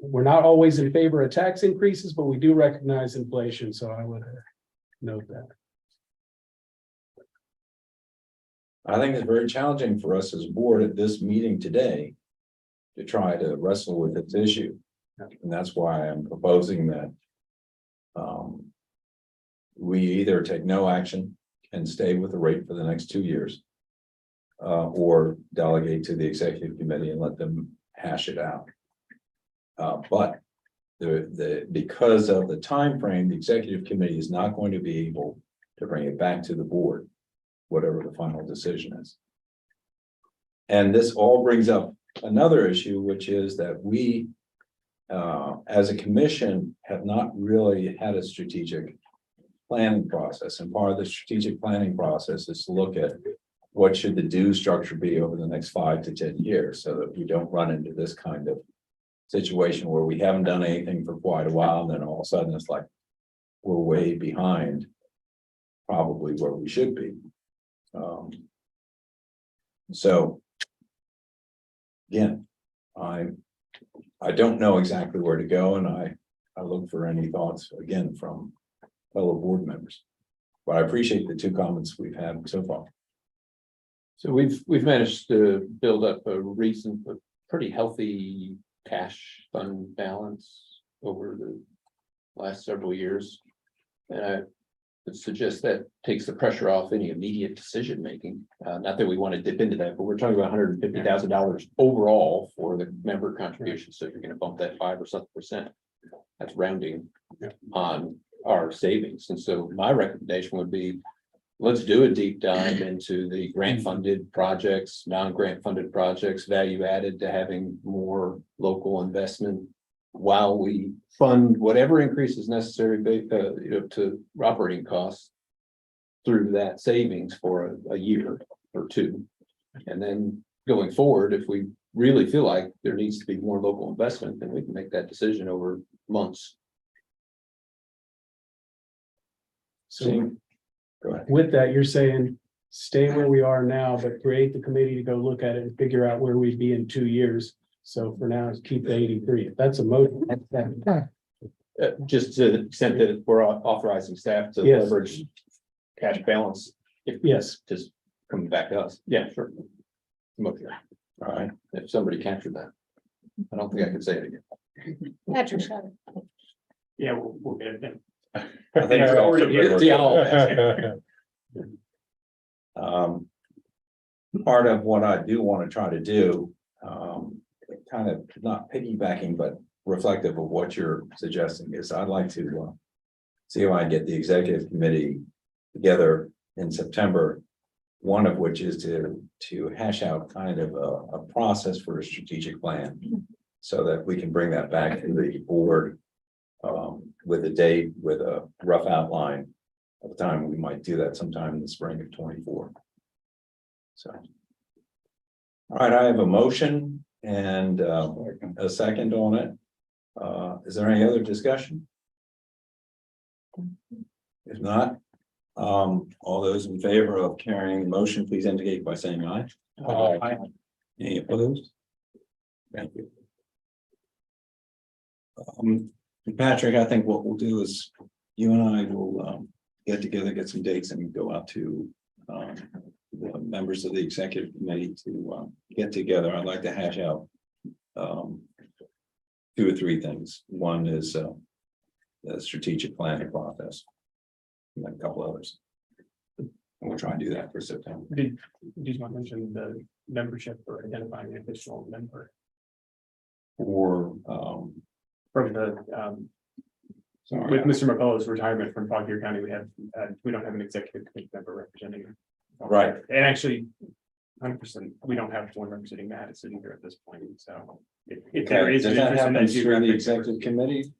S8: We're not always in favor of tax increases, but we do recognize inflation, so I would note that.
S1: I think it's very challenging for us as a board at this meeting today to try to wrestle with this issue. And that's why I'm proposing that we either take no action and stay with the rate for the next 2 years, or delegate to the executive committee and let them hash it out. But because of the time frame, the executive committee is not going to be able to bring it back to the board, whatever the final decision is. And this all brings up another issue, which is that we, as a commission, have not really had a strategic planning process. And part of the strategic planning process is to look at what should the due structure be over the next 5 to 10 years, so that we don't run into this kind of situation where we haven't done anything for quite a while, and then all of a sudden it's like we're way behind probably where we should be. So again, I don't know exactly where to go, and I look for any thoughts again from fellow board members. But I appreciate the 2 comments we've had so far.
S10: So we've managed to build up a pretty healthy cash fund balance over the last several years. And I would suggest that takes the pressure off any immediate decision making. Not that we want to dip into that, but we're talking about $150,000 overall for the member contribution. So if you're going to bump that 5 or something %, that's rounding on our savings. And so my recommendation would be, let's do a deep dive into the grant funded projects, non-grant funded projects, value added to having more local investment, while we fund whatever increase is necessary to operating costs through that savings for a year or 2. And then going forward, if we really feel like there needs to be more local investment, then we can make that decision over months.
S8: So
S1: Go ahead.
S8: with that, you're saying stay where we are now, but create the committee to go look at it and figure out where we'd be in 2 years. So for now, keep the 83. If that's a motion.
S10: Just to the extent that we're authorizing staff to
S8: Yes.
S10: leverage cash balance.
S8: Yes.
S10: Just coming back to us. Yeah, sure. I'm okay.
S1: All right.
S10: If somebody captured that. I don't think I can say it again.
S4: Patrick, shut it.
S3: Yeah, we'll get it then.
S1: I think it's also part of what I do want to try to do, kind of not piggybacking, but reflective of what you're suggesting is I'd like to see if I can get the executive committee together in September. One of which is to hash out kind of a process for a strategic plan. So that we can bring that back to the board with a date, with a rough outline of the time. We might do that sometime in the spring of 24. So. All right, I have a motion and a second on it. Is there any other discussion? If not, all those in favor of carrying the motion, please indicate by saying aye.
S8: Aye.
S1: Any opposed? Thank you. Patrick, I think what we'll do is you and I will get together, get some dates and go out to the members of the executive committee to get together. I'd like to hash out 2 or 3 things. One is the strategic planning process. And then a couple others. And we'll try and do that for September.
S3: Did you want to mention the membership or identifying an additional member
S1: Or
S3: from the,
S1: sorry,
S3: with Mr. McCullough's retirement from Fauquier County, we don't have an executive committee member representing.
S1: Right.
S3: And actually, 100%, we don't have one representing Madison either at this point, so. If there is an
S1: does that
S3: interest in
S1: happen
S3: that
S1: through the
S3: geographic
S1: executive committee?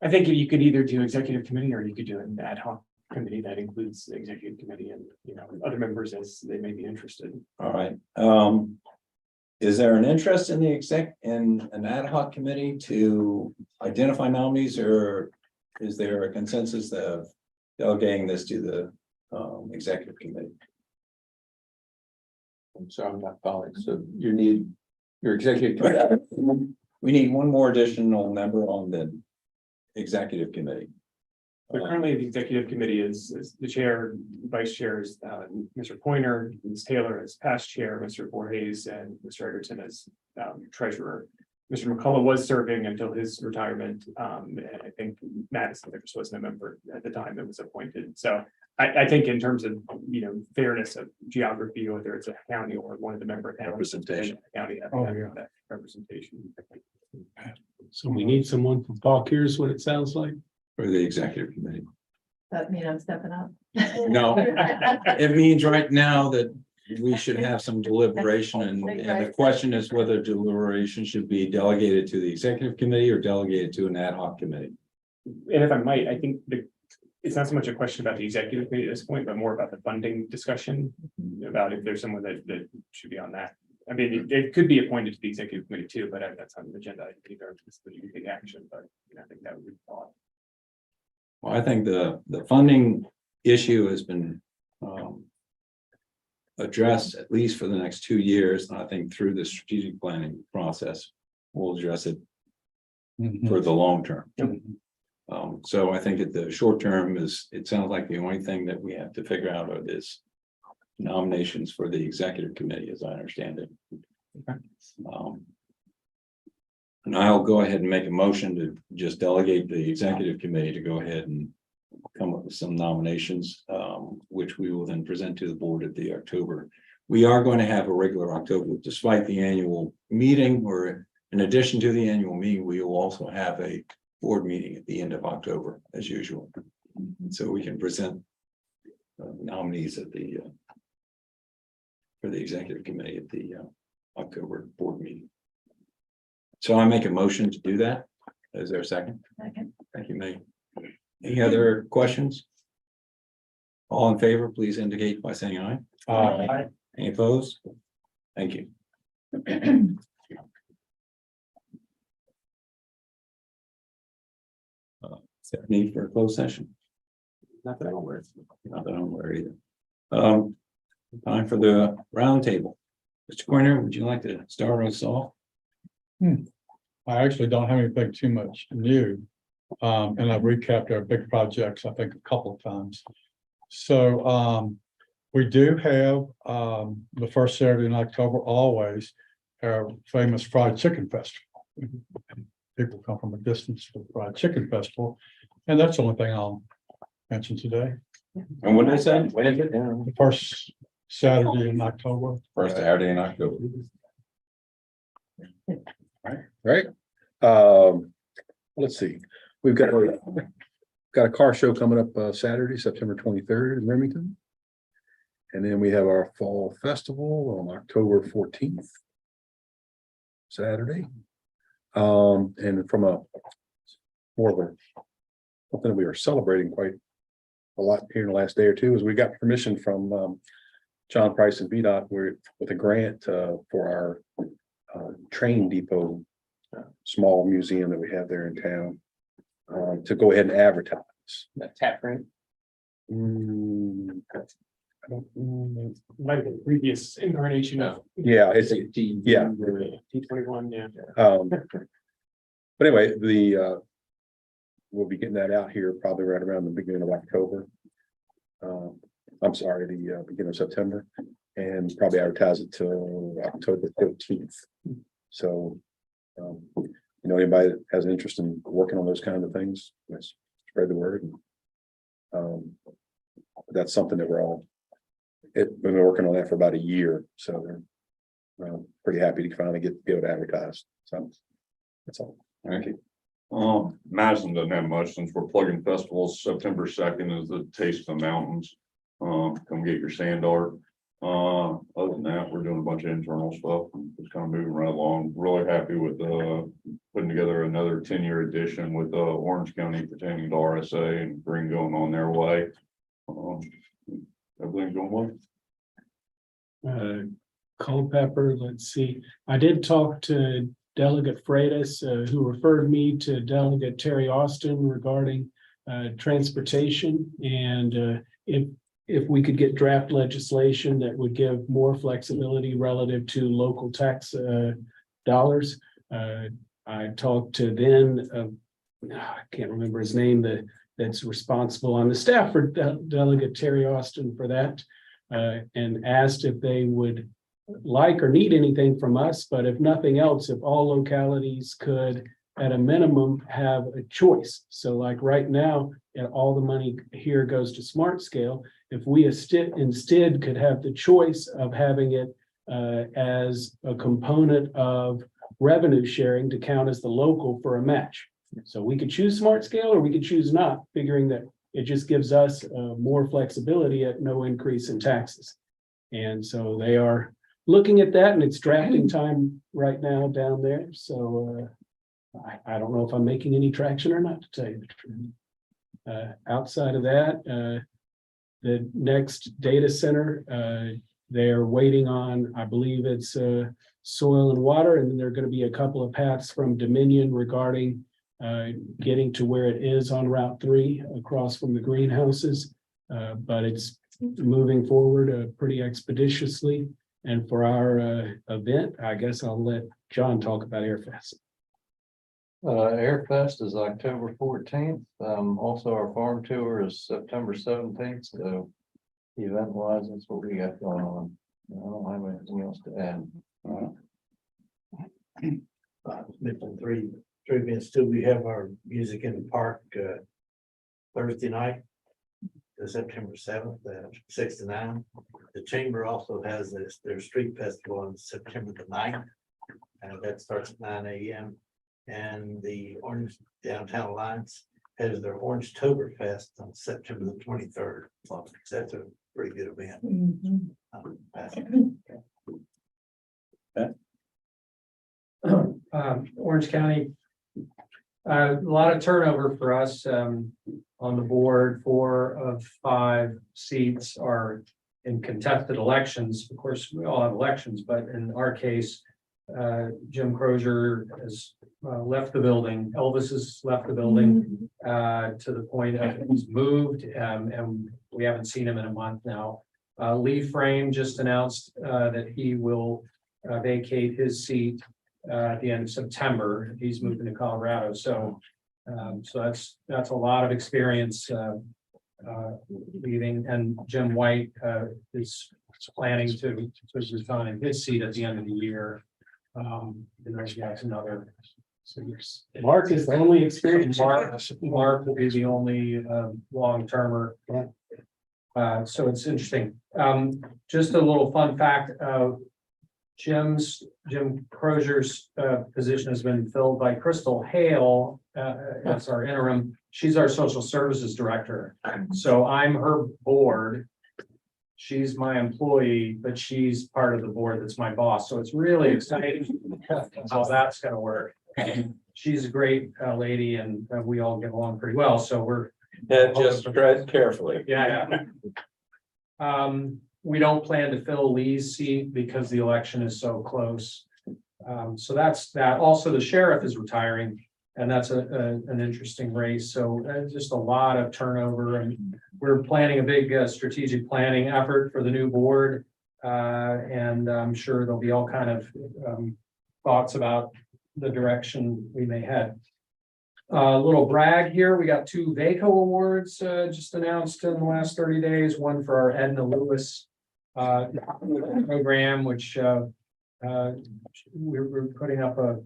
S3: I think you could either do executive committee or you could do an ad hoc committee that includes the executive committee and, other members as they may be interested.
S1: All right. Is there an interest in an ad hoc committee to identify nominees, or is there a consensus of delegating this to the executive committee?
S10: I'm sorry, I'm not following. So you need your executive committee.
S1: We need one more additional member on the executive committee.
S3: But currently, the executive committee is the chair, vice chair is Mr. Pointer, Ms. Taylor as past chair, Mr. Voorhees, and Mr. Egerton as treasurer. Mr. McCullough was serving until his retirement. And I think Madison just wasn't a member at the time that was appointed. So I think in terms of, fairness of geography, whether it's a county or one of the member towns.
S1: Representation.
S3: County,
S11: Oh,
S3: having
S11: yeah.
S3: that representation.
S8: So we need someone from Fauquier is what it sounds like.
S1: For the executive committee.
S6: That means I'm stepping up.
S1: No, it means right now that we should have some deliberation, and the question is whether deliberation should be delegated to the executive committee or delegated to an ad hoc committee.
S3: And if I might, I think it's not so much a question about the executive committee at this point, but more about the funding discussion. About if there's someone that should be on that. I mean, it could be appointed to the executive committee too, but that's on the agenda. I think it's the big action, but I think that would be thought.
S1: Well, I think the funding issue has been addressed at least for the next 2 years. And I think through the strategic planning process, we'll address it for the long term. So I think at the short term it sounds like the only thing that we have to figure out are this nominations for the executive committee, as I understand it. And I'll go ahead and make a motion to just delegate the executive committee to go ahead and come up with some nominations, which we will then present to the board at the October. We are going to have a regular October, despite the annual meeting, or in addition to the annual meeting, we will also have a board meeting at the end of October, as usual. So we can present nominees at for the executive committee at the October board meeting. So I make a motion to do that. Is there a second?
S6: Second.
S1: Thank you, Meg. Any other questions? All in favor, please indicate by saying aye.
S11: Aye.
S1: Any opposed? Thank you. Is there a need for a closed session?
S3: Not that I'm aware of.
S1: Not that I'm aware either. Time for the round table. Mr. Pointer, would you like to start us off?
S11: I actually don't have anything too much new. And I've recapped our big projects, I think, a couple of times. So we do have the first Saturday in October, always, our famous fried chicken festival. People come from a distance for the fried chicken festival, and that's the only thing I'll mention today.
S1: And what did I say?
S10: When is it?
S11: The first Saturday in October.
S1: First Saturday in October. Right.
S12: Let's see, we've got a car show coming up Saturday, September 23rd in Remington. And then we have our fall festival on October 14th. Saturday. And from a more of a something we are celebrating quite a lot here in the last day or two is we got permission from John Price and VDOT with a grant for our train depot small museum that we have there in town to go ahead and advertise.
S10: That tap grant.
S12: I don't,
S3: Might have been previous incarnation of.
S12: yeah, it's yeah.
S3: T21, yeah.
S12: But anyway, we'll be getting that out here probably right around the beginning of October. I'm sorry, the beginning of September, and probably advertise it till October 13th. So, anybody that has an interest in working on those kinds of things, let's spread the word. That's something that we've been working on that for about a year, so we're pretty happy to finally be able to advertise. So that's all.
S2: Thank you. Madison doesn't have much since we're plugging festivals. September 2nd is the Taste of the Mountains. Come get your sand art. Other than that, we're doing a bunch of internal stuff and just kind of moving right along. Really happy with putting together another 10-year edition with Orange County pertaining to RSA and Green going on their way. Everything's going well.
S8: Culpeper, let's see. I did talk to Delegate Freitas, who referred me to Delegate Terry Austin regarding transportation. And if we could get draft legislation that would give more flexibility relative to local tax dollars. I talked to I can't remember his name, that's responsible on the staff for Delegate Terry Austin for that, and asked if they would like or need anything from us, but if nothing else, if all localities could, at a minimum, have a choice. So like right now, all the money here goes to Smart Scale. If we instead could have the choice of having it as a component of revenue sharing to count as the local for a match. So we could choose Smart Scale or we could choose not, figuring that it just gives us more flexibility at no increase in taxes. And so they are looking at that, and it's drafting time right now down there. So I don't know if I'm making any traction or not, to tell you the truth. Outside of that, the next data center, they're waiting on, I believe it's soil and water, and then there are going to be a couple of paths from Dominion regarding getting to where it is on Route 3 across from the greenhouses. But it's moving forward pretty expeditiously. And for our event, I guess I'll let John talk about Airfest.
S9: Airfest is October 14th. Also our farm tour is September 17th. So event wise, that's what we got going on. I don't have anything else to add.
S7: Mentioned three events too. We have our music in the park Thursday night, September 7th, 6 to 9. The chamber also has their street festival on September the 9th, and that starts at 9 a.m. And the Orange Downtown Alliance has their Orange Toberfest on September the 23rd. So that's a pretty good event. Orange County, a lot of turnover for us on the board. 4 of 5 seats are in contested elections. Of course, we all have elections, but in our case, Jim Crozier has left the building. Elvis has left the building to the point of he's moved, and we haven't seen him in a month now. Lee Frame just announced that he will vacate his seat at the end of September. He's moving to Colorado, so that's a lot of experience leaving. And Jim White is planning to resign his seat at the end of the year. That's another.
S8: Mark is the only experience.
S7: Mark will be the only long-termer. So it's interesting. Just a little fun fact. Jim Crozier's position has been filled by Crystal Hale as our interim. She's our social services director. So I'm her board. She's my employee, but she's part of the board that's my boss. So it's really exciting how that's gonna work. She's a great lady and we all get along pretty well. So we're.
S2: And just tread carefully.
S7: Yeah. We don't plan to fill Lee's seat because the election is so close. So that's that. Also, the sheriff is retiring and that's an interesting race. So just a lot of turnover and we're planning a big strategic planning effort for the new board. And I'm sure there'll be all kind of thoughts about the direction we may head. A little brag here, we got 2 VACO awards just announced in the last 30 days, one for our Edna Lewis program, which we're putting up a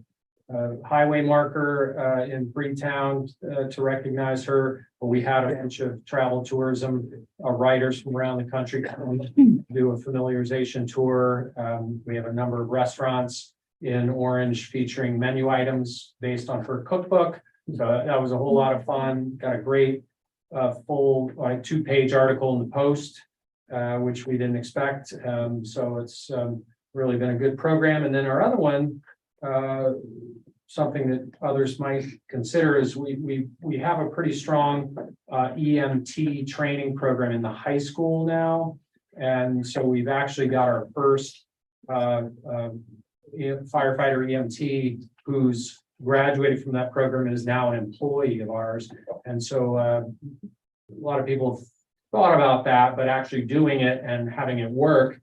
S7: highway marker in Freetown to recognize her. But we had a bunch of travel tourism writers from around the country do a familiarization tour. We have a number of restaurants in Orange featuring menu items based on her cookbook. So that was a whole lot of fun. Got a great full 2-page article in the Post, which we didn't expect. So it's really been a good program. And then our other one, something that others might consider is we have a pretty strong EMT training program in the high school now. And so we've actually got our first firefighter EMT who's graduated from that program and is now an employee of ours. And so a lot of people have thought about that, but actually doing it and having it work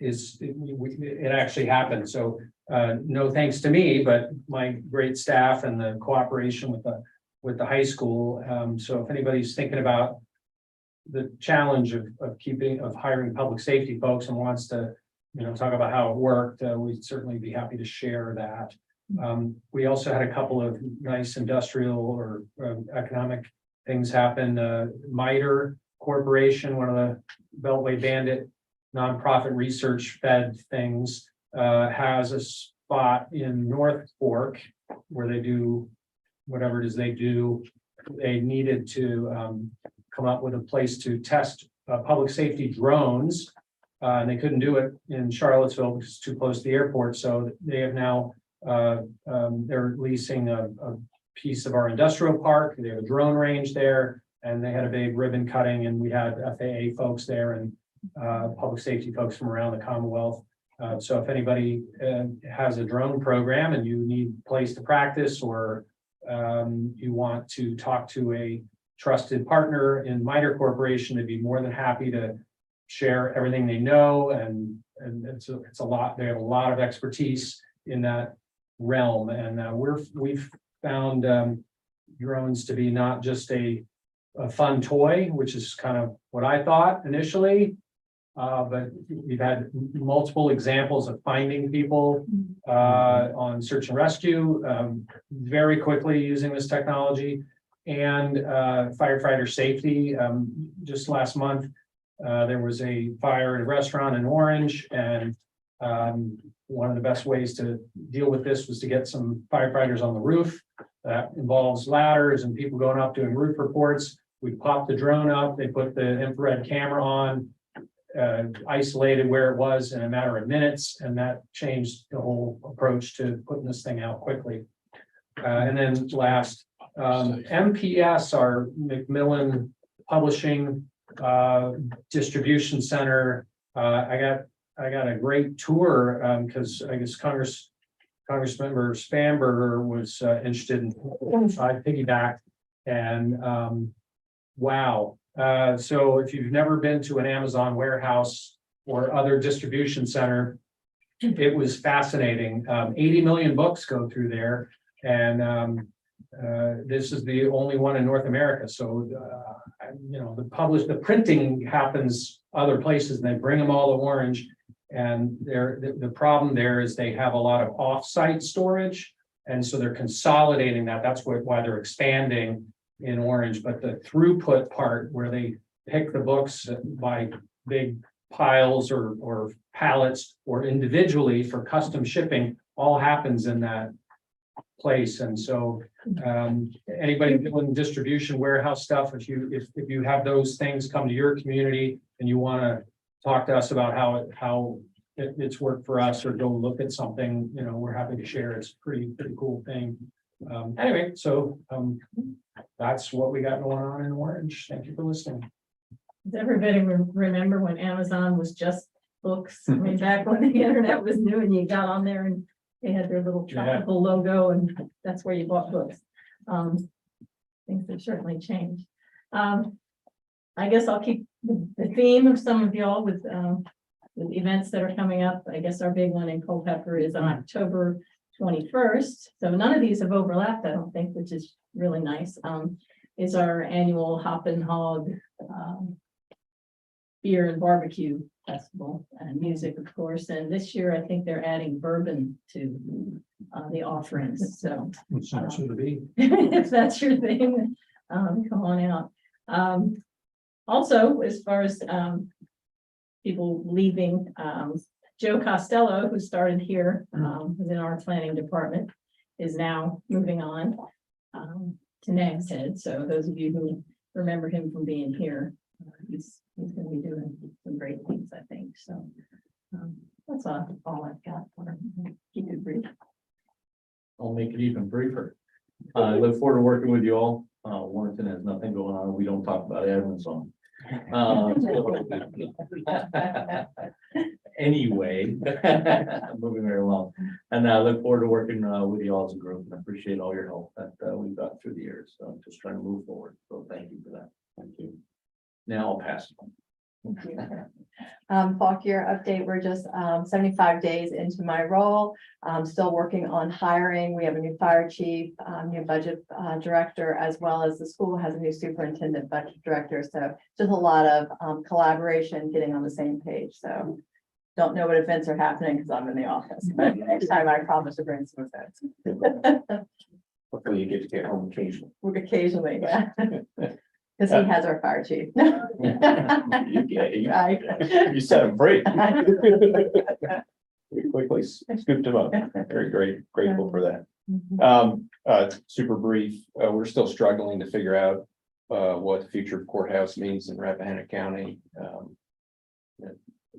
S7: it actually happened. So no thanks to me, but my great staff and the cooperation with the high school. So if anybody's thinking about the challenge of hiring public safety folks and wants to, talk about how it worked, we'd certainly be happy to share that. We also had a couple of nice industrial or economic things happen. MITRE Corporation, one of the Beltway Bandit nonprofit research fed things, has a spot in North Fork where they do whatever it is they do. They needed to come up with a place to test public safety drones. And they couldn't do it in Charlottesville because it's too close to the airport. So they have now they're leasing a piece of our industrial park. They have a drone range there, and they had a big ribbon cutting, and we had FAA folks there and public safety folks from around the Commonwealth. So if anybody has a drone program and you need a place to practice, or you want to talk to a trusted partner in MITRE Corporation, they'd be more than happy to share everything they know. And it's a lot. They have a lot of expertise in that realm, and we've found drones to be not just a fun toy, which is kind of what I thought initially, but we've had multiple examples of finding people on search and rescue very quickly using this technology, and firefighter safety. Just last month there was a fire at a restaurant in Orange, and one of the best ways to deal with this was to get some firefighters on the roof. That involves ladders and people going up doing roof reports. We popped the drone up, they put the infrared camera on, isolated where it was in a matter of minutes, and that changed the whole approach to putting this thing out quickly. And then last, MPS, our Macmillan Publishing Distribution Center, I got a great tour because I guess Congressmember Spanberger was interested in. I piggybacked, and wow. So if you've never been to an Amazon warehouse or other distribution center, it was fascinating. 80 million books go through there, and this is the only one in North America. So the printing happens other places, and they bring them all to Orange. And the problem there is they have a lot of off-site storage, and so they're consolidating that. That's why they're expanding in Orange. But the throughput part, where they pick the books by big piles or pallets or individually for custom shipping, all happens in that place. And so anybody doing distribution warehouse stuff, if you have those things come to your community and you want to talk to us about how it's worked for us, or go look at something, you know, we're happy to share. It's a pretty cool thing. Anyway, so that's what we got going on in Orange. Thank you for listening.
S6: Does everybody remember when Amazon was just books? I mean, back when the internet was new and you got on there and they had their little tropical logo and that's where you bought books. Things have certainly changed. I guess I'll keep the theme of some of y'all with events that are coming up. I guess our big one in Culpeper is on October 21st. So none of these have overlapped, I don't think, which is really nice. Is our annual Hop and Hog beer and barbecue festival and music, of course. And this year, I think they're adding bourbon to the offerings. So
S7: Sounds good to be.
S6: if that's your thing, come on out. Also, as far as people leaving, Joe Costello, who started here within our planning department, is now moving on to Nag's Head. So those of you who remember him from being here, he's going to be doing some great things, I think. So that's all I've got. Keep it brief.
S9: I'll make it even briefer. I look forward to working with you all. Warrenton has nothing going on. We don't talk about Edmonds on. Anyway, moving right along. And I look forward to working with you all as a group, and I appreciate all your help that we've got through the years. So I'm just trying to move forward. So thank you for that. Thank you. Now I'll pass it on.
S13: Thank you. Fall year update, we're just 75 days into my role. I'm still working on hiring. We have a new fire chief, new budget director, as well as the school has a new superintendent budget director. So just a lot of collaboration, getting on the same page. So don't know what events are happening because I'm in the office, but next time I promise to bring some events.
S10: Hopefully you get to get home occasionally.
S13: Occasionally, yeah. Because he has our fire chief.
S10: You set him free. We quickly scooped him up. Very grateful for that. Super brief, we're still struggling to figure out what the future of courthouse means in Rappahannock County.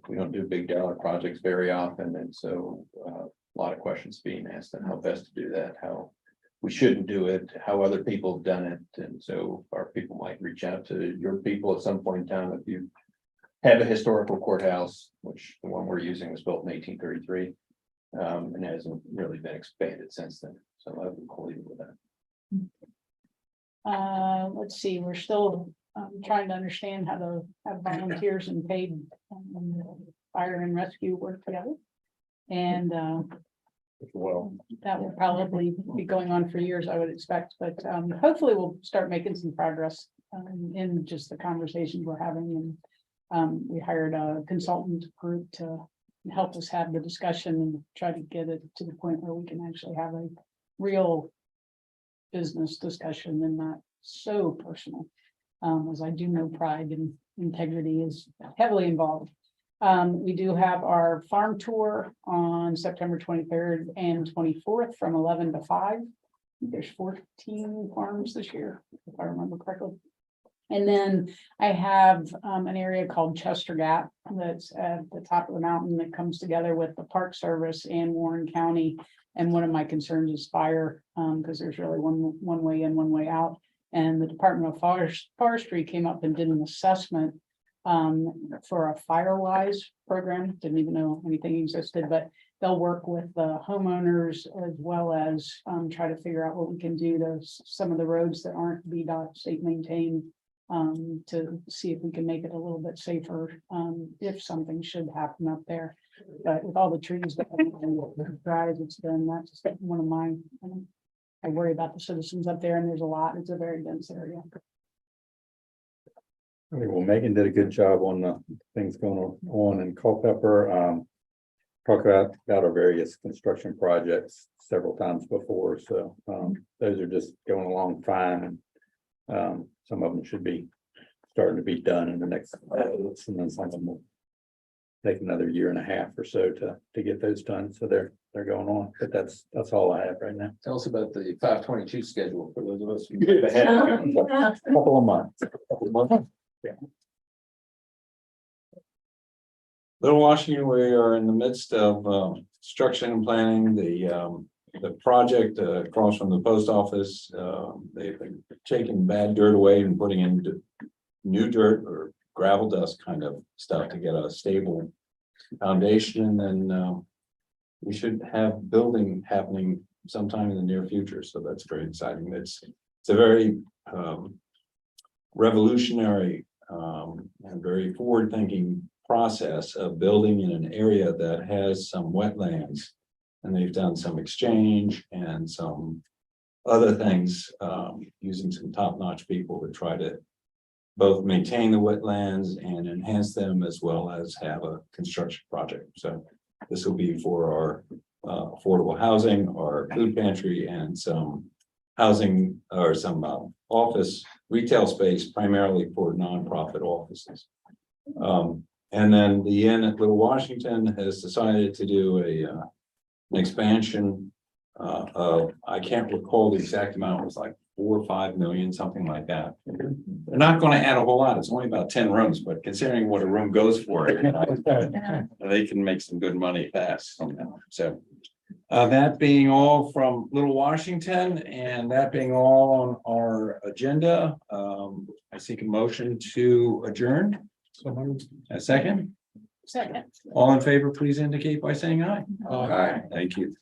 S10: We don't do big dollar projects very often, and so a lot of questions being asked on how best to do that, how we shouldn't do it, how other people have done it. And so our people might reach out to your people at some point in time if you have a historical courthouse, which the one we're using was built in 1833 and hasn't really been expanded since then. So I would leave it with that.
S5: Let's see, we're still trying to understand how to have volunteers and paid fire and rescue work together. And
S10: Well,
S5: that will probably be going on for years, I would expect, but hopefully we'll start making some progress in just the conversations we're having. And we hired a consultant group to help us have the discussion and try to get it to the point where we can actually have a real business discussion and not so personal. As I do know pride and integrity is heavily involved. We do have our farm tour on September 23rd and 24th from 11 to 5. There's 14 farms this year, if I remember correctly. And then I have an area called Chester Gap that's at the top of the mountain that comes together with the Park Service and Warren County. And one of my concerns is fire, because there's really one way in, one way out. And the Department of Forestry came up and did an assessment for a Firewise program. Didn't even know anything existed, but they'll work with the homeowners as well as try to figure out what we can do to some of the roads that aren't VDOT state maintained, to see if we can make it a little bit safer if something should happen up there. But with all the trees that drive, it's been, that's one of my, I worry about the citizens up there, and there's a lot. It's a very dense area.
S14: Well, Megan did a good job on the things going on in Culpeper. Talked about our various construction projects several times before, so those are just going along fine. And some of them should be starting to be done in the next months, and then some of them will take another year and a half or so to get those done. So they're going on, but that's all I have right now.
S10: Tell us about the 522 schedule for those of us. who-
S14: Couple of months.
S1: Little Washington, we are in the midst of construction and planning the project across from the post office. They've been taking bad dirt away and putting in new dirt or gravel dust kind of stuff to get a stable foundation, and we should have building happening sometime in the near future. So that's very exciting. It's a very revolutionary and very forward-thinking process of building in an area that has some wetlands. And they've done some exchange and some other things, using some top-notch people to try to both maintain the wetlands and enhance them, as well as have a construction project. So this will be for our affordable housing, our food pantry, and some housing or some office retail space, primarily for nonprofit offices. And then the Inn at Little Washington has decided to do an expansion of, I can't recall the exact amount, it was like 4 or 5 million, something like that. They're not going to add a whole lot. It's only about 10 rooms, but considering what a room goes for, they can make some good money fast on that. So that being all from Little Washington, and that being all on our agenda, I seek a motion to adjourn. A second.
S5: Second.
S1: All in favor, please indicate by saying aye.
S11: Aye.
S1: Thank you.